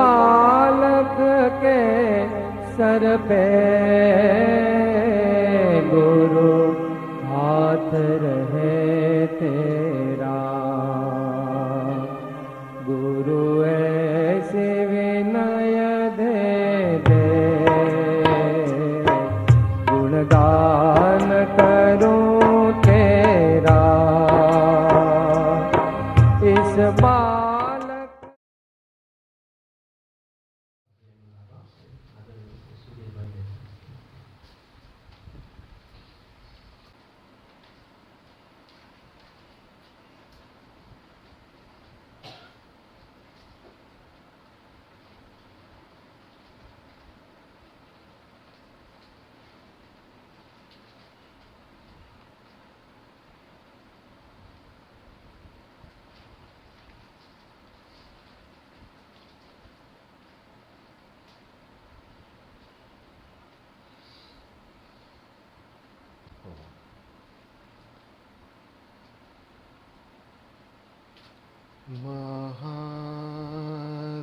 बालक के सर पे गुरु हाथ रहे तेरा। गुरु ऐसे विनय दे दे, गुणगान करूं तेरा। इस बालक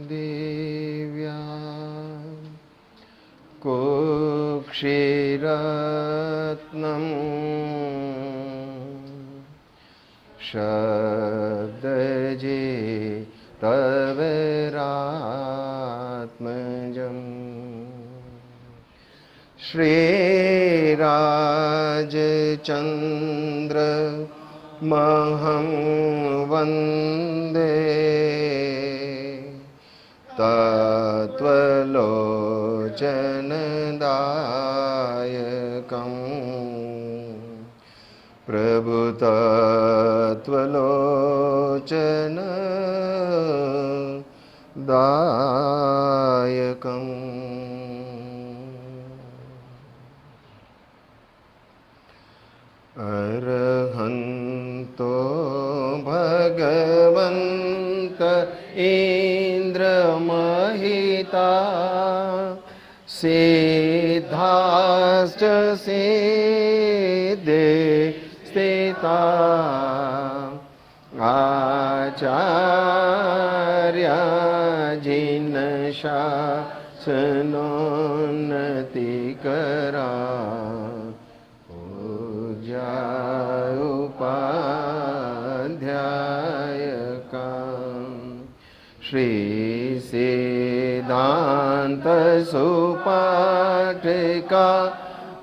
महादेव्या कुक्षिरत्नं शब्दजे तवरात्मजं श्रीराजचन्द्र महं वन्दे तत्त्वलोचनदायकं प्रभुतत्त्वलोचनदायकम्। अरहन्तो भगवन्त इन्द्रमहिता सिद्धाश्च सिद्धे स्थिता आचार्या जिनशासनोन्नतिकरा उपाध्यायका श्री सिद्धान्त सुपाठिका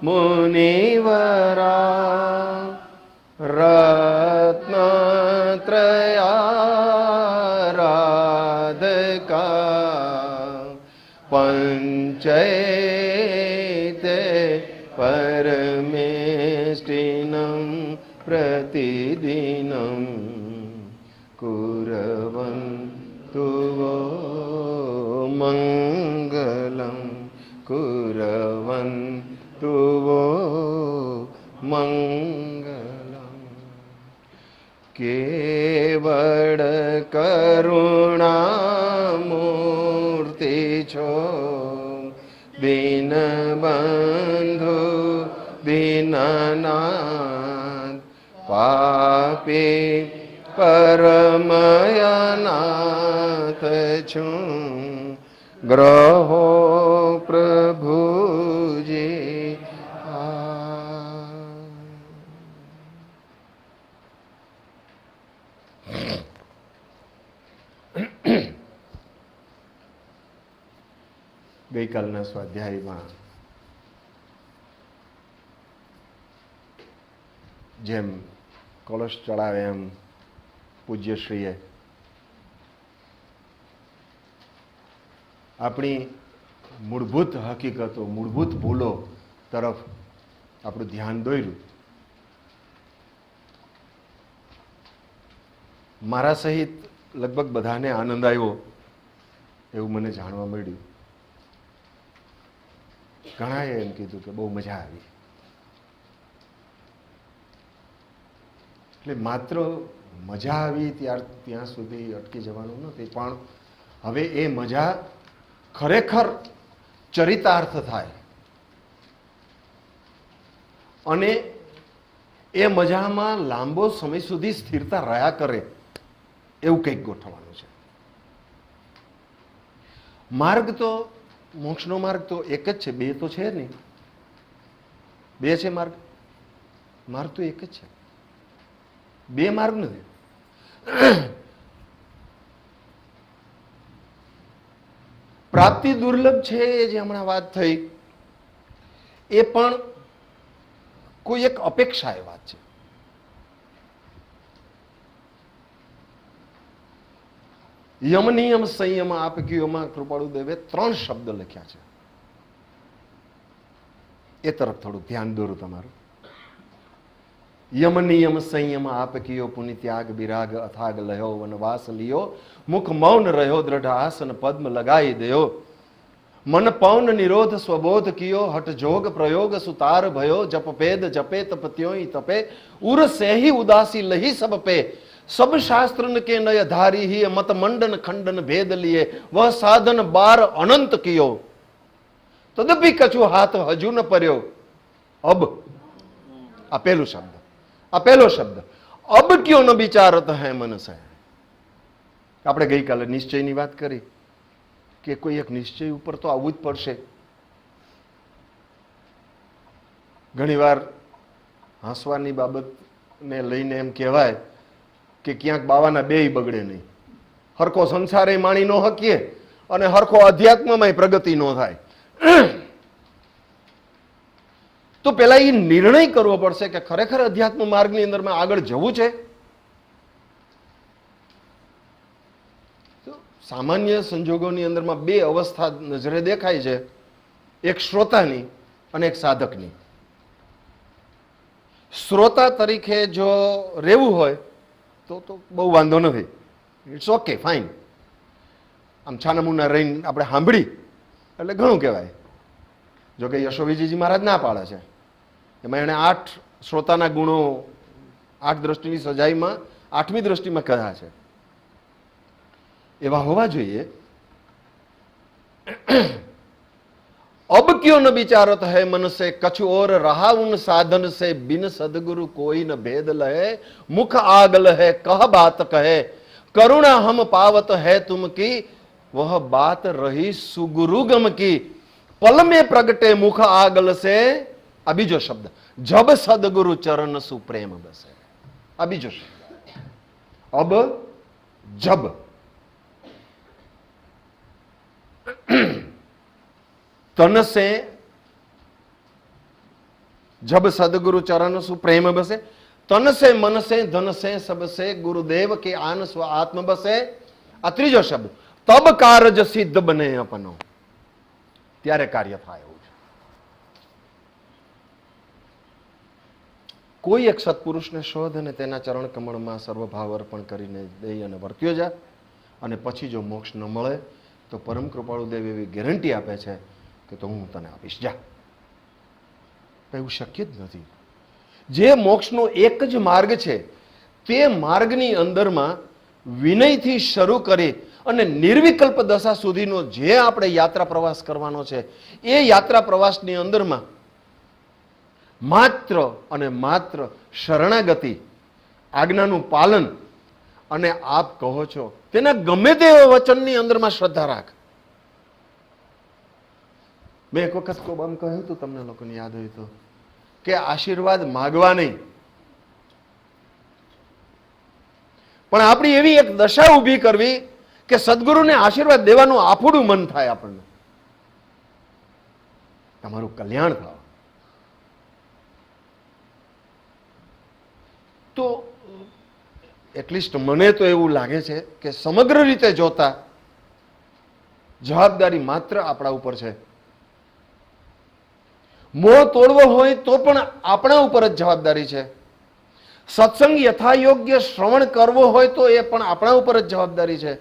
मुनिवरा रत्नत्रयाराधका पंचैते परमेष्टिनं प्रतिदिनं कुर्वन्तु वो मङ्गलं कुर्वन्तु वो मङ्गलं। केवल करुणामूर्ति छो दीनबन्धु दीननाथ पापी परमयानाथ छूं ग्रहो प्रभुजी ગઈકાલના સ્વાધ્યાયમાં જેમ કળશ ચડાવે એમ પૂજ્યશ્રીએ આપણી મૂળભૂત હકીકતો મૂળભૂત ભૂલો તરફ આપણું ધ્યાન દોર્યું. મારા સહિત લગભગ બધાને આનંદ આવ્યો એવું મને જાણવા મળ્યું. ઘણાએ એમ કીધું કે બહુ મજા આવી. એટલે માત્ર મજા આવી ત્યાં સુધી અટકી જવાનું નથી, પણ હવે એ મજા ખરેખર ચરિતાર્થ થાય અને એ મજામાં લાંબો સમય સુધી સ્થિરતા રહ્યા કરે એવું કંઈક ગોઠવવાનું છે. માર્ગ તો મોક્ષનો માર્ગ તો એક જ છે, બે તો છે નહીં. બે છે માર્ગ? માર્ગ તો એક જ છે, બે માર્ગ નથી. પ્રાપ્તિ દુર્લભ છે એ જે હમણાં વાત થઈ, એ પણ કોઈ એક અપેક્ષા એ વાત છે. યમ નિયમ સંયમ આપ કયોમાં કૃપાળુ દેવે 3 શબ્દ લખ્યા છે. એ તરફ થોડું ધ્યાન દોરું તમારું. યમ નિયમ સંયમ આપ કયો પુનિ ત્યાગ વિરાગ અથાગ લયો વનવાસ લિયો મુખ મૌન રહ્યો દ્રઢ આસન પદ્મ લગાઈ દયો મન પૌન નિરોધ સ્વબોધ કિયો હટ જોગ પ્રયોગ સુતાર ભયો જપ પેદ જપે તપ ત્યોઈ તપે ઉર સેહી ઉદાસી લહી સબ पे सब शास्त्र के नय धारी ही मत मंडन खंडन भेद लिए वह साधन बार अनंत कियो तदपि कछु हाथ हजू न पर्यो अब आ पहलू शब्द આ પહેલો શબ્દ અબ ક્યો ન વિચારત હૈ મન સે. આપણે ગઈકાલે નિશ્ચયની વાત કરી કે કોઈ એક નિશ્ચય ઉપર તો આવવું જ પડશે. ઘણીવાર હસવાની બાબતને લઈને એમ કહેવાય કે ક્યાંક બાવાના બેય બગડે નહીં. હરખો સંસારે માણી ન હકીએ અને હરખો અધ્યાત્મમાં પ્રગતિ ન થાય. તો પેલા એ નિર્ણય કરવો પડશે કે ખરેખર અધ્યાત્મ માર્ગની અંદરમાં આગળ જવું છે. સામાન્ય સંજોગોની અંદરમાં બે અવસ્થા નજરે દેખાય છે, એક શ્રોતાની અને એક સાધકની. શ્રોતા તરીકે જો રહેવું હોય તો બહુ વાંધો નથી, ઇટ્સ ઓકે, ફાઇન. આમ છાનામુના રહીને આપણે સાંભળી એટલે ઘણું કહેવાય. જોકે યશોવીજીજી મહારાજ ના પાડે છે, એમાં એણે 8 શ્રોતાના ગુણો 8 દ્રષ્ટિની સજાઈમાં 8મી દ્રષ્ટિમાં કહ્યા છે. એવા હોવા જોઈએ. अब क्यों न विचारत है मन से कछु और रहा उन साधन से बिन सदगुरु कोई न भेद लहे मुख आग लहे कह बात कहे करुणा हम पावत है तुम की वह बात रही सुगुरु गम की पल में प्रगटे मुख आगल से. આ બીજો શબ્દ જબ સદગુરુ ચરણ સુપ્રેમ બસે. આ બીજો શબ્દ અબ જબ. तन से जब सदगुरु चरण सुप्रेम बसे तन से मन से धन से सब से गुरुदेव के आन स्व आत्म बसे. आ त्रीजो शब्द तब कारज सिद्ध बने अपनो. त्यारे कार्य थाय એવું છે. કોઈ એક સત્પુરુષને શોધ અને તેના ચરણ કમળમાં સર્વભાવ અર્પણ કરીને દઈ અને વર્ત્યો જા અને પછી જો મોક્ષ ન મળે તો પરમ કૃપાળુ દેવ એવી ગેરંટી આપે છે કે તો હું તને આપીશ, જા. એવું શક્ય જ નથી. જે મોક્ષનો એક જ માર્ગ છે તે માર્ગની અંદરમાં વિનયથી શરૂ કરી અને નિર્વિકલ્પ દશા સુધીનો જે આપણે યાત્રા પ્રવાસ કરવાનો છે એ યાત્રા પ્રવાસની અંદરમાં માત્ર અને માત્ર શરણાગતિ, આજ્ઞાનું પાલન અને આપ કહો છો તેના ગમે તે વચનની અંદરમાં શ્રદ્ધા રાખ. મેં એક વખત ખૂબ આમ કહ્યું હતું, તમને લોકોને યાદ હોય તો, કે આશીર્વાદ માગવા નહીં, પણ આપણી એવી એક દશા ઊભી કરવી કે સદગુરુને આશીર્વાદ દેવાનું આફુડું મન થાય આપણને, તમારું કલ્યાણ થાય. તો એટલીસ્ટ મને તો એવું લાગે છે કે સમગ્ર રીતે જોતા જવાબદારી માત્ર આપણા ઉપર છે. મોહ તોડવો હોય તો પણ આપણા ઉપર જ જવાબદારી છે. સત્સંગ યથાયોગ્ય શ્રવણ કરવો હોય તો એ પણ આપણા ઉપર જ જવાબદારી છે.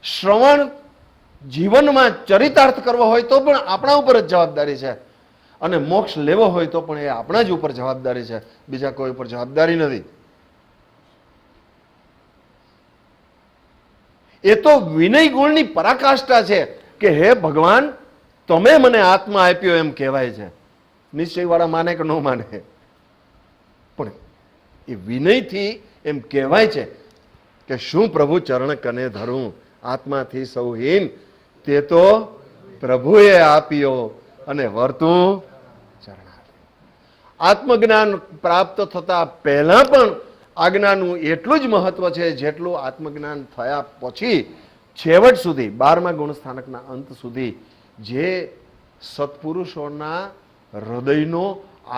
શ્રવણ જીવનમાં ચરિતાર્થ કરવો હોય તો પણ આપણા ઉપર જ જવાબદારી છે. અને મોક્ષ લેવો હોય તો પણ એ આપણા જ ઉપર જવાબદારી છે, બીજા કોઈ ઉપર જવાબદારી નથી. એ તો વિનય ગુણની પરાકાષ્ઠા છે કે હે ભગવાન તમે મને આત્મા આપ્યો એમ કહેવાય છે. નિશ્ચય વાળા માને કે ન માને, પણ એ વિનયથી એમ કહેવાય છે કે શું પ્રભુ ચરણ કને ધરું આત્માથી સૌહીન તે તો પ્રભુએ આપ્યો અને વર્તું ચરણાવે. આત્મજ્ઞાન પ્રાપ્ત થતા પહેલા પણ આજ્ઞાનું એટલું જ મહત્વ છે જેટલું આત્મજ્ઞાન થયા પછી છેવટ સુધી 12મા ગુણસ્થાનકના અંત સુધી જે સત્પુરુષોના હૃદયનો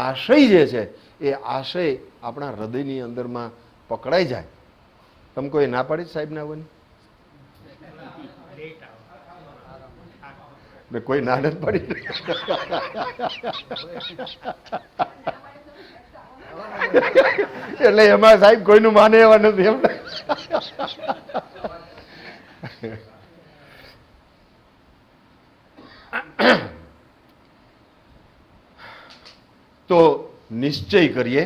આશય જે છે એ આશય આપણા હૃદયની અંદરમાં પકડાઈ જાય. તમે કોઈ ના પાડી સાહેબ ના આવવાની? કોઈ ના નથી પાડી. એટલે એમાં સાહેબ કોઈનું માને એવા નથી એમ. તો નિશ્ચય કરીએ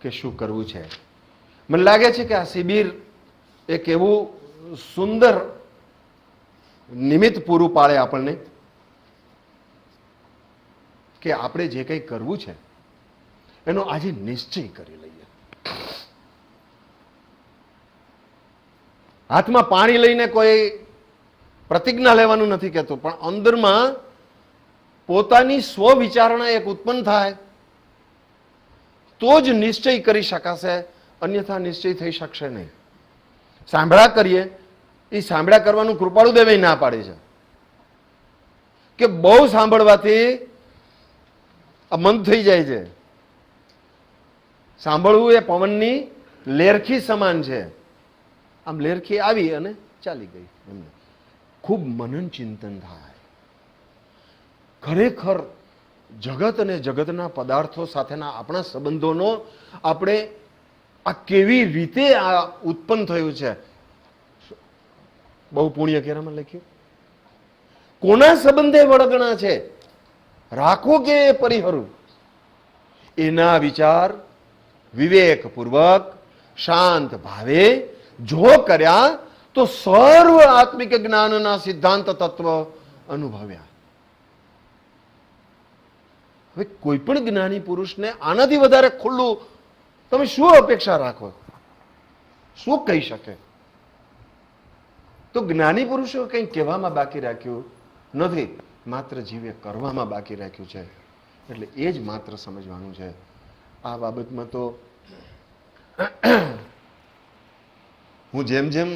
કે શું કરવું છે. મને લાગે છે કે આ શિબિર એક એવું સુંદર નિમિત્ત પૂરું પાડે આપણને કે આપણે જે કંઈ કરવું છે એનો આજે નિશ્ચય કરી લઈએ. હાથમાં પાણી લઈને કોઈ પ્રતિજ્ઞા લેવાનું નથી કહેતો, પણ અંદરમાં પોતાની સ્વ વિચારણા એક ઉત્પન્ન થાય તો જ નિશ્ચય કરી શકાશે, અન્યથા નિશ્ચય થઈ શકશે નહીં. સાંભળા કરીએ, એ સાંભળ્યા કરવાનું કૃપાળુ દેવે ના પાડે છે કે બહુ સાંભળવાથી આ મન થઈ જાય છે. સાંભળવું એ પવનની લેરખી સમાન છે. આમ લેરખી આવી અને ચાલી ગઈ. એમને ખૂબ મનન ચિંતન થાય. ખરેખર જગત અને જગતના પદાર્થો સાથેના આપણા સંબંધોનો આપણે આ કેવી રીતે આ ઉત્પન્ન થયું છે. બહુ પુણ્ય કેરામાં લખ્યું, કોના સંબંધે વળગણા છે, રાખવું કે પરિહરવું, એના વિચાર વિવેકપૂર્વક શાંત ભાવે જો કર્યા તો સર્વ આત્મિક જ્ઞાનના સિદ્ધાંત તત્વ અનુભવ્યા. હવે કોઈ પણ જ્ઞાની પુરુષને આનાથી વધારે ખુલ્લું તમે શું અપેક્ષા રાખો? શું કહી શકે? તો જ્ઞાની પુરુષો કંઈ કહેવામાં બાકી રાખ્યું નથી, માત્ર જીવે કરવામાં બાકી રાખ્યું છે. એટલે એ જ માત્ર સમજવાનું છે. આ બાબતમાં તો હું જેમ જેમ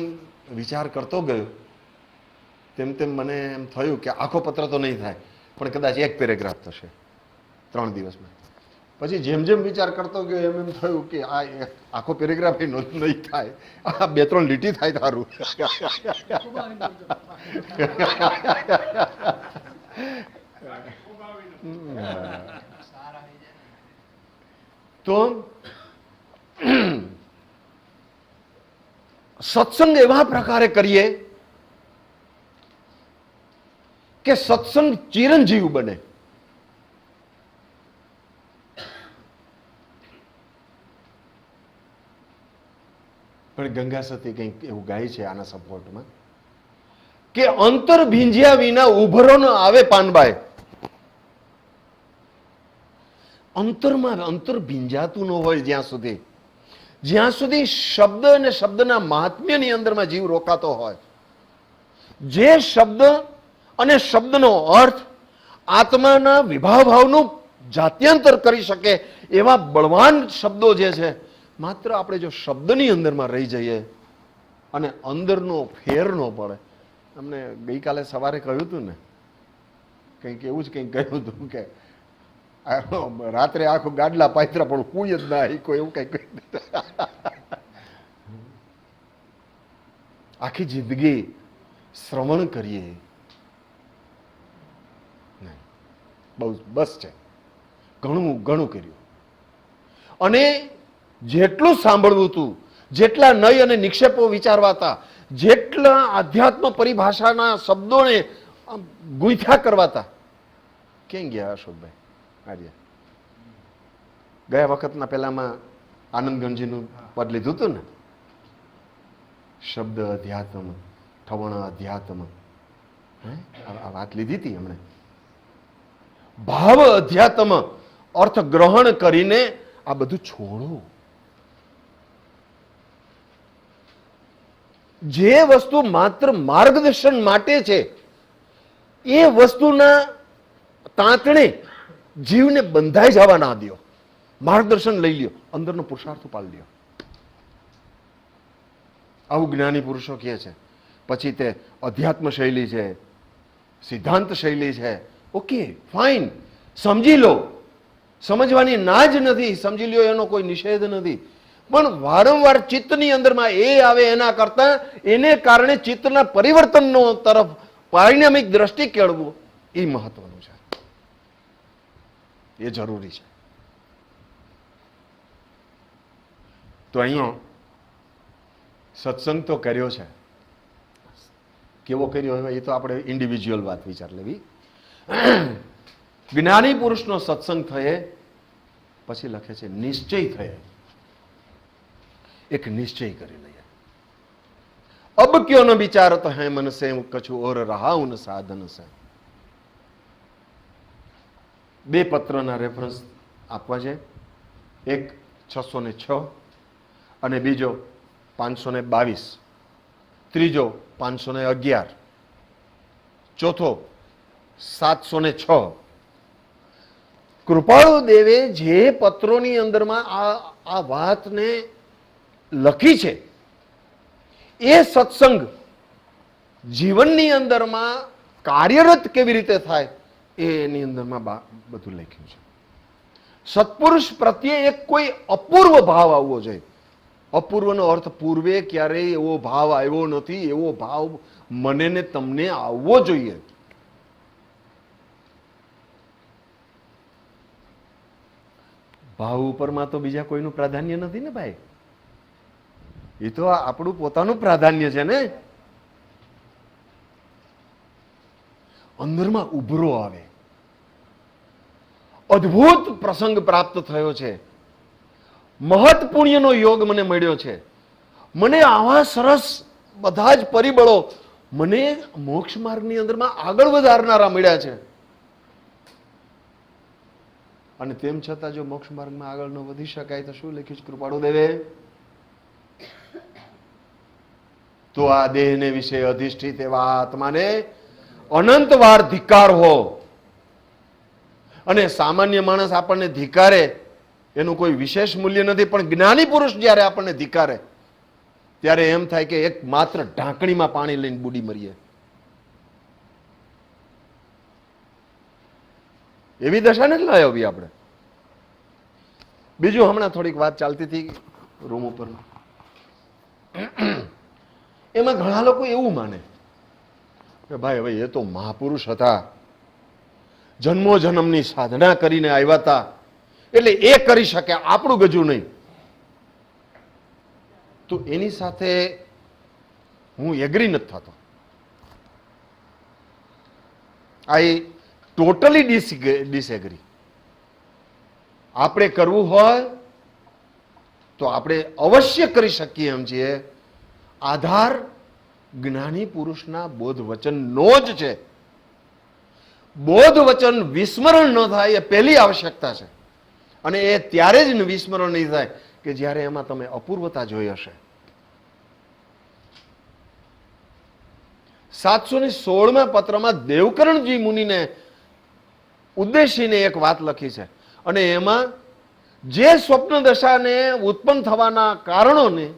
વિચાર કરતો ગયો તેમ તેમ મને એમ થયું કે આખો પત્ર તો નહીં થાય, પણ કદાચ એક પેરેગ્રાફ થશે 3 દિવસમાં. પછી જેમ જેમ વિચાર કરતો ગયો એમ એમ થયું કે આ આખો પેરેગ્રાફ નહીં થાય, આ 2-3 લીટી થાય તારું. તો સત્સંગ એવા પ્રકારે કરીએ કે સત્સંગ ચિરંજીવ બને. પણ ગંગા સતી કંઈક એવું ગાય છે આના સપોર્ટમાં કે અંતર ભીંજ્યા વિના ઉભરો ન આવે પાનબાઈ. અંતરમાં અંતર ભીંજાતું ન હોય જ્યાં સુધી શબ્દ અને શબ્દના મહાત્મ્યની અંદરમાં જીવ રોકાતો હોય, જે શબ્દ અને શબ્દનો અર્થ આત્માના વિભાવભાવનું જાત્યંતર કરી શકે એવા બળવાન શબ્દો જે છે, માત્ર આપણે જો શબ્દની અંદરમાં રહી જઈએ અને અંદરનો ફેર ન પડે. અમને ગઈકાલે સવારે કહ્યું હતું ને, કંઈક એવું જ કંઈક કહ્યું હતું કે રાત્રે આખો ગાડલા પાથરા પણ કોઈ જ ના કોઈ એવું કઈ આખી જિંદગી શ્રવણ કરીએ બહુ બસ છે, ઘણું કર્યું. અને જેટલું સાંભળવું હતું, જેટલા નય અને નિક્ષેપો વિચારવા હતા, જેટલા આધ્યાત્મ પરિભાષાના શબ્દોને ગૂંથ્યા કરવાતા, ક્યાં ગયા અશોકભાઈ આર્ય? ગયા વખતના પહેલામાં આનંદગંજીનું પદ લીધું હતું ને, શબ્દ અધ્યાત્મ, ઠવણ અધ્યાત્મ, આ વાત લીધી હતી એમણે. ભાવ અધ્યાત્મ અર્થ ગ્રહણ કરીને આ બધું છોડો. જે વસ્તુ માત્ર માર્ગદર્શન માટે છે એ વસ્તુના તાંતણે જીવને બંધાઈ જવા ના દો. માર્ગદર્શન લઈ લ્યો, અંદરનો પુરુષાર્થ પાડી લ્યો. આવું જ્ઞાની પુરુષો કહે છે. પછી તે અધ્યાત્મ શૈલી છે, સિદ્ધાંત શૈલી છે, ઓકે ફાઇન, સમજી લો, સમજવાની ના જ નથી, સમજી લ્યો એનો કોઈ નિષેધ નથી. પણ વારંવાર ચિત્તની અંદરમાં એ આવે એના કરતા એને કારણે ચિત્તના પરિવર્તનનો તરફ પારિણામિક દ્રષ્ટિ કેળવું એ મહત્વનું છે, એ જરૂરી છે. તો અહીંયા સત્સંગ તો કર્યો છે, કેવો કર્યો હવે એ તો આપણે ઇન્ડિવિજ્યુઅલ વાત વિચાર લેવી. જ્ઞાની પુરુષનો સત્સંગ થયે પછી લખે છે નિશ્ચય થયે, એક નિશ્ચય કરી લઈએ. અબ ક્યો ન વિચારત હૈ મન સે કછુ ઓર રહા ઉન સાધન સે. બે પત્રના રેફરન્સ આપવા છે, એક 606 અને બીજો 522, ત્રીજો 511, ચોથો 706. કૃપાળુ દેવે જે પત્રોની અંદરમાં આ વાતને લખી છે એ સત્સંગ જીવનની અંદરમાં કાર્યરત કેવી રીતે થાય એની અંદરમાં બધું લખ્યું છે. સત્પુરુષ પ્રત્યે એક કોઈ અપૂર્વ ભાવ આવવો જોઈએ. અપૂર્વનો અર્થ પૂર્વે ક્યારેય એવો ભાવ આવ્યો નથી, એવો ભાવ મને ને તમને આવવો જોઈએ. ભાવ ઉપરમાં તો બીજા કોઈનું પ્રાધાન્ય નથી ને ભાઈ, એ તો આપણું પોતાનું પ્રાધાન્ય છે ને. અંદરમાં ઉભરો આવે. અદ્ભુત પ્રસંગ પ્રાપ્ત થયો છે, મહત પુણ્યનો યોગ મને મળ્યો છે, મને આવા સરસ બધા જ પરિબળો મને મોક્ષ માર્ગની અંદરમાં આગળ વધારનારા મળ્યા છે. અને તેમ છતાં જો મોક્ષ માર્ગમાં આગળ ન વધી શકાય તો શું લખ્યું છે કૃપાળુ દેવે? તો આ દેહને વિશે અધિષ્ઠિત એવા આત્માને અનંત વાર ધિક્કાર હો. અને સામાન્ય માણસ આપણને ધિક્કારે એનું કોઈ વિશેષ મૂલ્ય નથી, પણ જ્ઞાની પુરુષ જ્યારે આપણને ધિક્કારે ત્યારે એમ થાય કે એક માત્ર ઢાંકણીમાં પાણી લઈને બુડી મરીએ, એવી દશાને જ લાવી આવી આપણે. બીજું હમણાં થોડીક વાત ચાલતી હતી રૂમ ઉપર, એમાં ઘણા લોકો એવું માને કે ભાઈ હવે એ તો મહાપુરુષ હતા, જન્મો જન્મની સાધના કરીને આવ્યા હતા, એટલે એ કરી શકે, આપણું ગજું નહીં. તો એની સાથે હું એગ્રી નથી થતો. આઈ ટોટલી ડિસએગ્રી. આપણે કરવું હોય તો આપણે અવશ્ય કરી શકીએ એમ છીએ. આધાર જ્ઞાની પુરુષના બોધ વચનનો જ છે. બોધ વચન વિસ્મરણ ન થાય એ પહેલી આવશ્યકતા છે, અને એ ત્યારે જ વિસ્મરણ નહીં થાય કે જ્યારે એમાં તમે અપૂર્વતા જોઈ હશે. 716માં પત્રમાં દેવકરણજી મુનિને ઉદ્દેશીને એક વાત લખી છે, અને એમાં જે સ્વપ્ન દશાને ઉત્પન્ન થવાના કારણોને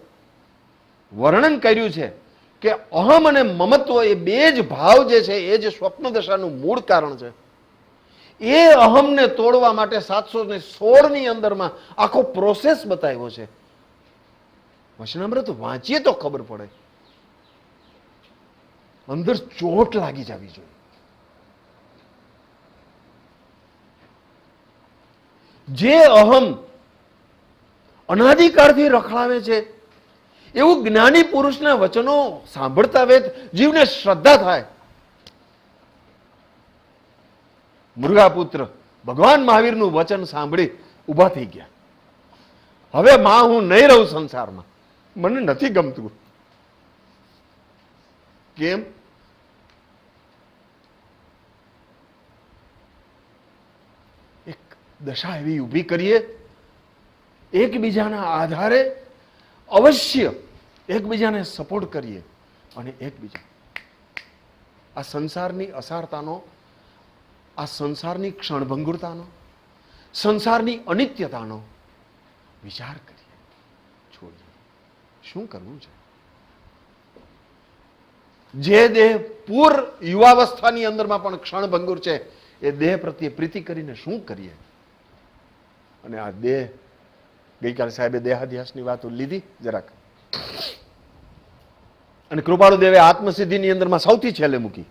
વર્ણન કર્યું છે કે અહમ અને મમત્વ એ બે જ ભાવ જે છે એ જ સ્વપ્ન દશાનું મૂળ કારણ છે. એ અહમને તોડવા માટે 716ની અંદરમાં આખો પ્રોસેસ બતાવ્યો છે. વચનામૃત વાંચીએ તો ખબર પડે, અંદર ચોટ લાગી જવી જોઈએ. જે અહમ અનાદિકાળથી રખડાવે છે એવું જ્ઞાની પુરુષના વચનો સાંભળતા વેત જીવને શ્રદ્ધા થાય. મુર્ગાપુત્ર ભગવાન મહાવીરનું વચન સાંભળી ઉભા થઈ ગયા. હવે માં હું નહીં રહું સંસારમાં, મને નથી ગમતું. કેમ? એક દશા એવી ઊભી કરીએ, એકબીજાના આધારે અવશ્ય એકબીજાને સપોર્ટ કરીએ. અને એકબીજા આ સંસારની અસારતાનો, આ સંસારની ક્ષણભંગુરતાનો, સંસારની અનિત્યતાનો વિચાર કરીએ, છોડીએ. શું કરવું છે? જે દેહ પૂર યુવાવસ્થાની અંદરમાં પણ ક્ષણભંગુર છે, એ દેહ પ્રત્યે પ્રીતિ કરીને શું કરીએ? અને આ દેહ, ગઈકાલે સાહેબે દેહાધ્યાસની વાતો લીધી જરાક, અને કૃપાળુ દેવે આત્મસિદ્ધિની અંદરમાં સૌથી છેલ્લે મૂકી.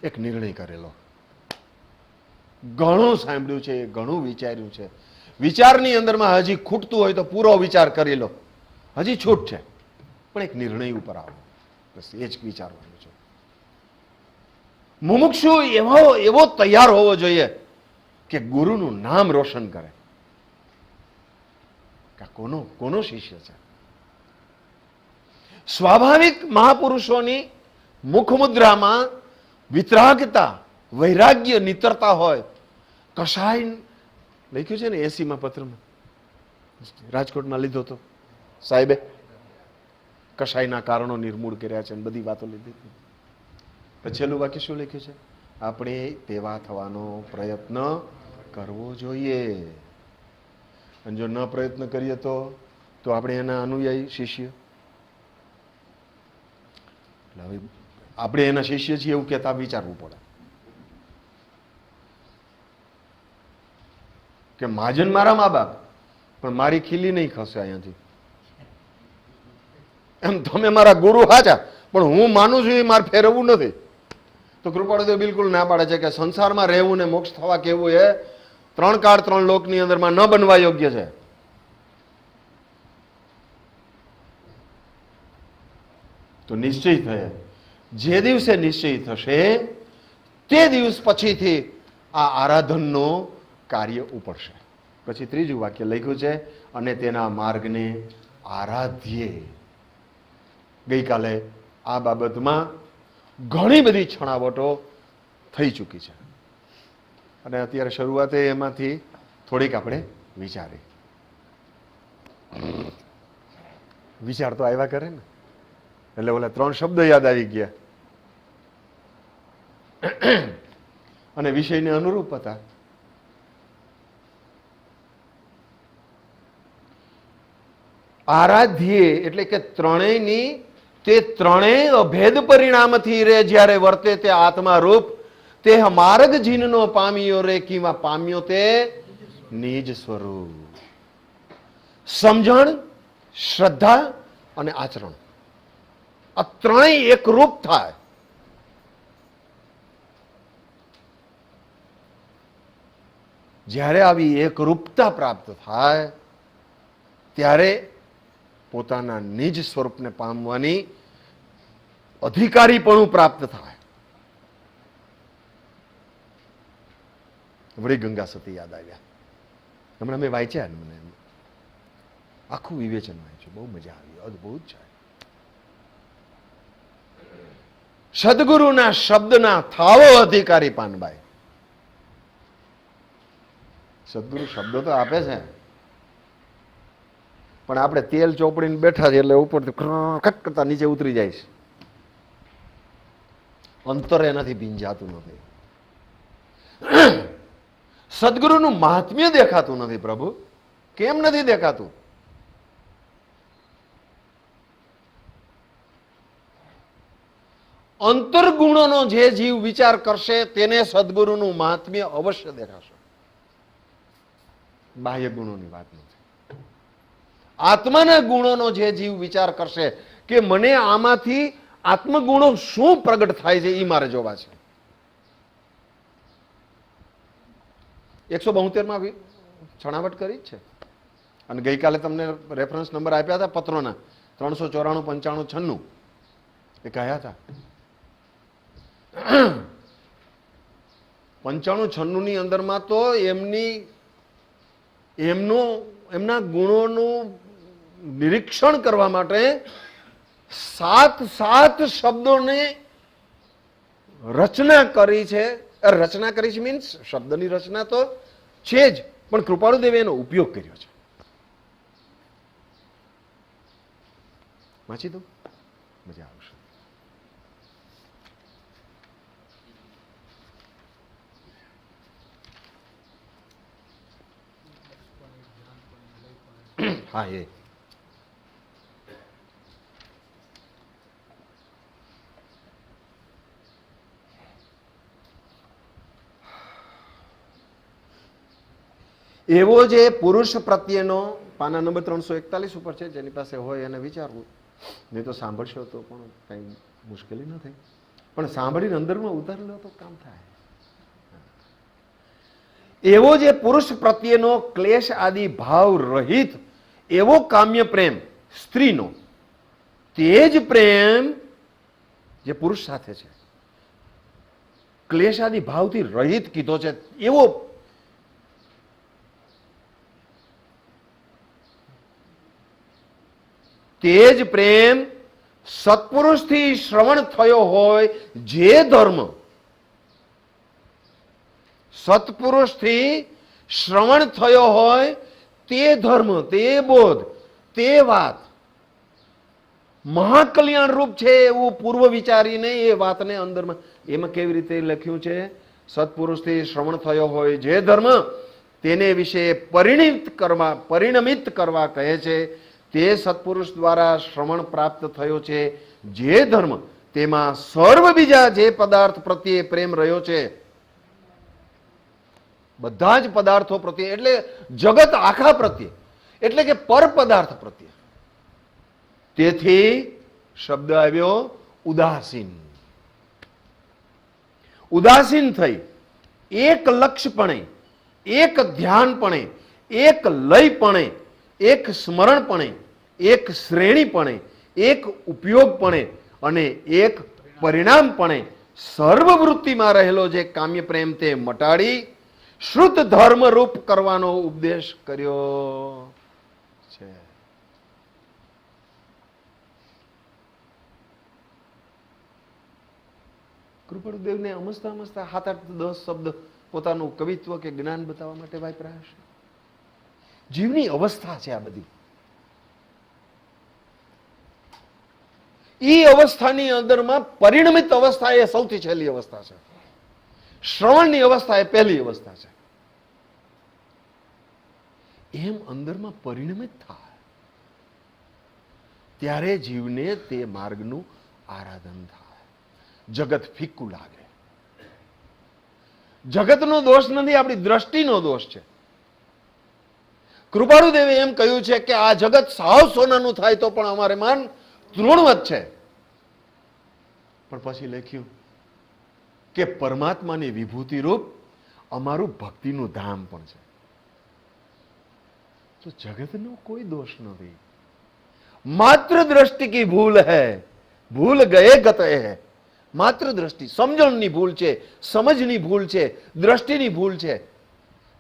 એક નિર્ણય કરેલો, ઘણું સાંભળ્યું છે, ઘણું વિચાર્યું છે. વિચારની અંદરમાં હજી ખૂટતું હોય તો પૂરો વિચાર કરી લો, હજી છૂટ છે, પણ એક નિર્ણય ઉપર આવો. બસ એ જ વિચારવાનું છે. મુમુક્ષુ એવો તૈયાર હોવો જોઈએ કે ગુરુનું નામ રોશન કરે. કોનો શિષ્ય છે? સ્વાભાવિક મહાપુરુષોની મુખમુદ્રામાં વિતરાગતા, વૈરાગ્ય નિતરતા હોય. કશાય લખ્યું છે ને 80માં પત્રમાં, રાજકોટમાં લીધો તો સાહેબે, કશાયના કારણો નિર્મૂળ કર્યા છે, બધી વાતો લીધી. છેલ્લું વાક્ય શું લખ્યું છે? આપણે તેવા થવાનો પ્રયત્ન કરવો જોઈએ. અને જો ન પ્રયત્ન કરીએ તો આપણે એના અનુયાયી શિષ્ય. એટલે હવે આપણે એના શિષ્ય છીએ એવું કહેતા વિચારવું પડે કે મહાજન મારા મા બાપ, પણ મારી ખીલી નહીં ખસે અહીંયાથી. એમ તમે મારા ગુરુ હાચા, પણ હું માનું છું એ મારે ફેરવવું નથી. તો કૃપાળુદેવ બિલકુલ ના પાડે છે કે સંસારમાં રહેવું ને મોક્ષ થવા કેવું એ 3 કાળ 3 લોકની અંદરમાં ન બનવા યોગ્ય છે. તો નિશ્ચય થયે, જે દિવસે નિશ્ચય થશે તે દિવસ પછીથી આ આરાધનનો કાર્ય ઉપડશે. પછી ત્રીજું વાક્ય લખ્યું છે, અને તેના માર્ગને આરાધ્યે. ગઈકાલે આ બાબતમાં ઘણી બધી છણાવટો થઈ ચૂકી છે, અને અત્યારે શરૂઆતે એમાંથી થોડીક આપણે વિચારી. વિચાર તો આવ્યા કરે ને, એટલે ઓલા 3 શબ્દ યાદ આવી ગયા અને વિષયને અનુરૂપ હતા. આરાધ્યે એટલે કે ત્રણેયની, તે ત્રણેય અભેદ પરિણામથી રે જ્યારે વર્તે તે આત્મા રૂપ, તે માર્ગ જીનનો પામ્યો રે કીમાં પામ્યો તે નિજ સ્વરૂપ. સમજણ, શ્રદ્ધા અને આચરણ, આ ત્રણેય એકરૂપ થાય. જ્યારે આવી એકરૂપતા પ્રાપ્ત થાય ત્યારે પોતાના નિજ સ્વરૂપને પામવાની અધિકારીપણું પ્રાપ્ત થાય. વળી ગંગા સતી યાદ આવ્યા. હમણાં મેં વાંચ્યા ને, મને આખું વિવેચન વાંચ્યું, બહુ મજા આવી, અદભુત છે. સદગુરુના શબ્દના થાવો અધિકારી પાનબાઈ. સદગુરુ શબ્દો તો આપે છે, પણ આપણે તેલ ચોપડીને બેઠા છે એટલે ઉપરથી ખટ કરતા નીચે ઉતરી જાય છે. અંતર એનાથી ભીંજાતું નથી. સદગુરુનું મહાત્મ્ય દેખાતું નથી. પ્રભુ કેમ નથી દેખાતું? અંતર્ગુણોનો જે જીવ વિચાર કરશે તેને સદગુરુનું મહાત્મ્ય અવશ્ય દેખાશે. બાહ્ય ગુણોની વાત નથી. આત્માના ગુણોનો જે જીવ વિચાર કરશે કે મને આમાંથી આત્મગુણો શું પ્રગટ થાય છે એ મારે જોવા છે. 172માં છણાવટ કરી જ છે, અને ગઈકાલે તમને રેફરન્સ નંબર આપ્યા હતા પત્રોના 394, 95, 96 એ કયા હતા. 95, 96 ની અંદરમાં તો એમના ગુણોનું નિરીક્ષણ કરવા માટે 7 શબ્દોને રચના કરી છે. રચના કરી છે મીન્સ શબ્દની રચના તો છે જ, પણ કૃપાળુદેવે એનો ઉપયોગ કર્યો છે. વાંચી દો, મજા આવશે. હા, એ એવો જે પુરુષ પ્રત્યેનો, પાના નંબર 341 ઉપર છે, જેની પાસે હોય એને વિચારવું, નહીં તો સાંભળશો તો પણ કંઈ મુશ્કેલી ન થાય, પણ સાંભળીને અંદરમાં ઉતારી લો તો કામ થાય. એવો જે પુરુષ પ્રત્યેનો ક્લેશ આદિ ભાવ રહિત એવો કામ્ય પ્રેમ સ્ત્રીનો, તે જ પ્રેમ જે પુરુષ સાથે છે, ક્લેશ આદિ ભાવથી રહિત કીધો છે, એવો તે જ પ્રેમ સત્પુરુષથી શ્રવણ થયો હોય જે ધર્મ, સત્પુરુષથી શ્રવણ થયો હોય તે ધર્મ, તે બોધ, તે વાત મહાકલ્યાણ રૂપ છે એવું પૂર્વ વિચારીને એ વાતને અંદરમાં, એમાં કેવી રીતે લખ્યું છે? સત્પુરુષથી શ્રવણ થયો હોય જે ધર્મ, તેને વિશે પરિણમિત કરવા કહે છે. તે સત્પુરુષ દ્વારા શ્રવણ પ્રાપ્ત થયો છે જે ધર્મ, તેમાં સર્વ બીજા જે પદાર્થ પ્રત્યે પ્રેમ રહ્યો છે, બધા જ પદાર્થો પ્રત્યે, એટલે જગત આખા પ્રત્યે, એટલે કે પર પદાર્થ પ્રત્યે. તેથી શબ્દ આવ્યો ઉદાસીન. ઉદાસીન થઈ એક લક્ષપણે, એક ધ્યાનપણે, એક લયપણે, એક સ્મરણપણે, એક શ્રેણીપણે, એક ઉપયોગપણે અને એક પરિણામપણે સર્વવૃત્તિમાં રહેલો જે કામ્ય પ્રેમ તે મટાડી શુદ્ધ ધર્મરૂપ કરવાનો ઉપદેશ કર્યો છે. કૃપાળુદેવને અમસ્તા 7-8-10 શબ્દ પોતાનું કવિત્વ કે જ્ઞાન બતાવવા માટે વાપર્યા હશે. જીવની અવસ્થા છે આ બધી. એ અવસ્થાની અંદરમાં પરિણમિત અવસ્થા એ સૌથી છેલ્લી અવસ્થા છે. શ્રવણની અવસ્થા એ પહેલી અવસ્થા છે. એમ અંદરમાં પરિણમિત થાય ત્યારે જીવને તે માર્ગનું આરાધન થાય. જગત ફીક્કું લાગે. જગતનો દોષ નથી, આપણી દ્રષ્ટિનો દોષ છે. કૃપાળુદેવે એમ કહ્યું છે કે આ જગત સાવ સોનાનું થાય તો પણ અમારે માન તૃણવત છે. પણ પછી લખ્યું કે પરમાત્માની વિભૂતિ રૂપ અમારું ભક્તિનું ધામ પણ છે. તો જગતનો કોઈ દોષ નથી, માત્ર દ્રષ્ટિ કી ભૂલ હૈ, ભૂલ ગયે ગતે હૈ. માત્ર દ્રષ્ટિ, સમજણની ભૂલ છે, સમજની ભૂલ છે, દ્રષ્ટિની ભૂલ છે.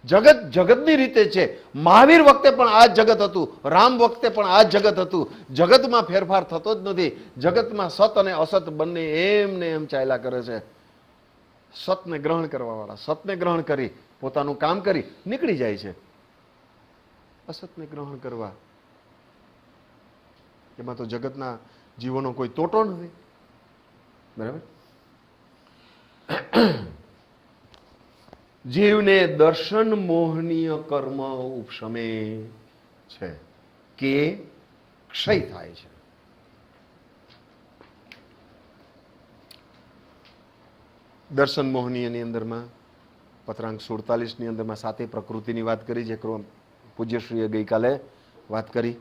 જગત જગતની રીતે છે. મહાવીર વખતે પણ આ જગત હતું, રામ વખતે પણ આ જગત હતું. જગતમાં ફેરફાર થતો જ નથી. જગતમાં સત અને અસત બંને એમ ને એમ ચાલ્યા કરે છે. સતને ગ્રહણ કરવા વાળા સતને ગ્રહણ કરી પોતાનું કામ કરી નીકળી જાય છે. અસતને ગ્રહણ કરવા એમાં તો જગતના જીવોનો કોઈ તોટો નથી. બરાબર. જીવને દર્શન મોહનીય કર્મ ઉપશમે છે કે ક્ષય થાય છે. દર્શન મોહનીયની અંદરમાં પત્રાંક 47 ની અંદરમાં 7 પ્રકૃતિની વાત કરી, જે પૂજ્યશ્રીએ ગઈકાલે વાત કરી.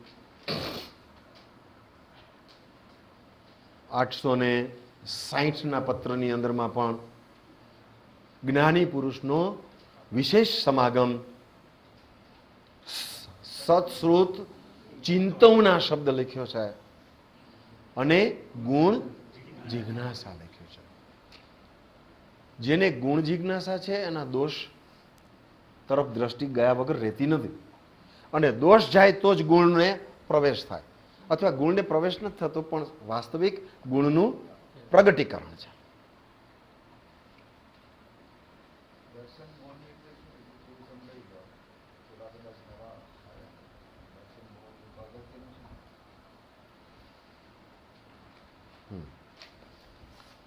860 પત્રની અંદરમાં પણ જ્ઞાની પુરુષનો વિશેષ સમાગમ, સત્શ્રુત ચિંતવના શબ્દ લખ્યો છે અને ગુણ જિજ્ઞાસા લખ્યો છે. જેને ગુણ જિજ્ઞાસા છે એના દોષ તરફ દ્રષ્ટિ ગયા વગર રહેતી નથી. અને દોષ જાય તો જ ગુણને પ્રવેશ થાય, અથવા ગુણને પ્રવેશ નથી થતો પણ વાસ્તવિક ગુણનું પ્રગટીકરણ છે.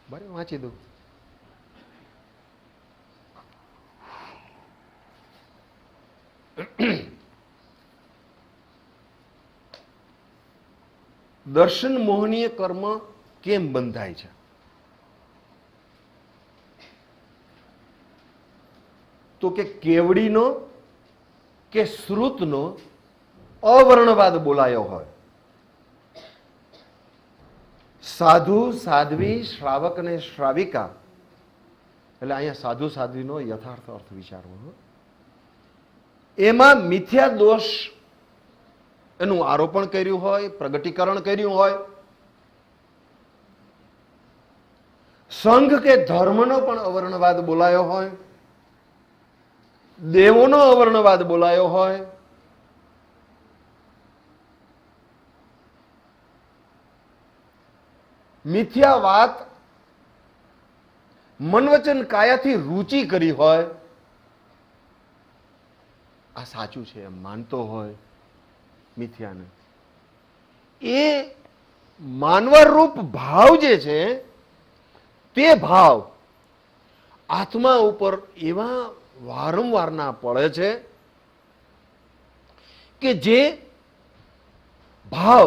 બરાબર, વાંચી દઉં. દર્શન મોહનીય કર્મ કેમ બંધાય છે? તો કે કેવડીનો કે શ્રુતનો અવર્ણવાદ બોલાયો હોય, સાધુ સાધ્વી શ્રાવક અને શ્રાવિકા, એટલે અહીંયા સાધુ સાધ્વીનો યથાર્થ અર્થ વિચારવો, એમાં મિથ્યા દોષ એનું આરોપણ કર્યું હોય, પ્રગટીકરણ કર્યું હોય, સંઘ કે ધર્મનો પણ અવર્ણવાદ બોલાયો હોય, દેવોનો અવર્ણવાદ બોલાયો હોય, મિથ્યા વાત મનવચન કાયાથી રૂચિ કરી હોય, આ સાચું છે એમ માનતો હોય મિથ્યાને, એ માનવા રૂપ ભાવ જે છે તે ભાવ આત્મા ઉપર એવા વારંવારના પડે છે કે જે ભાવ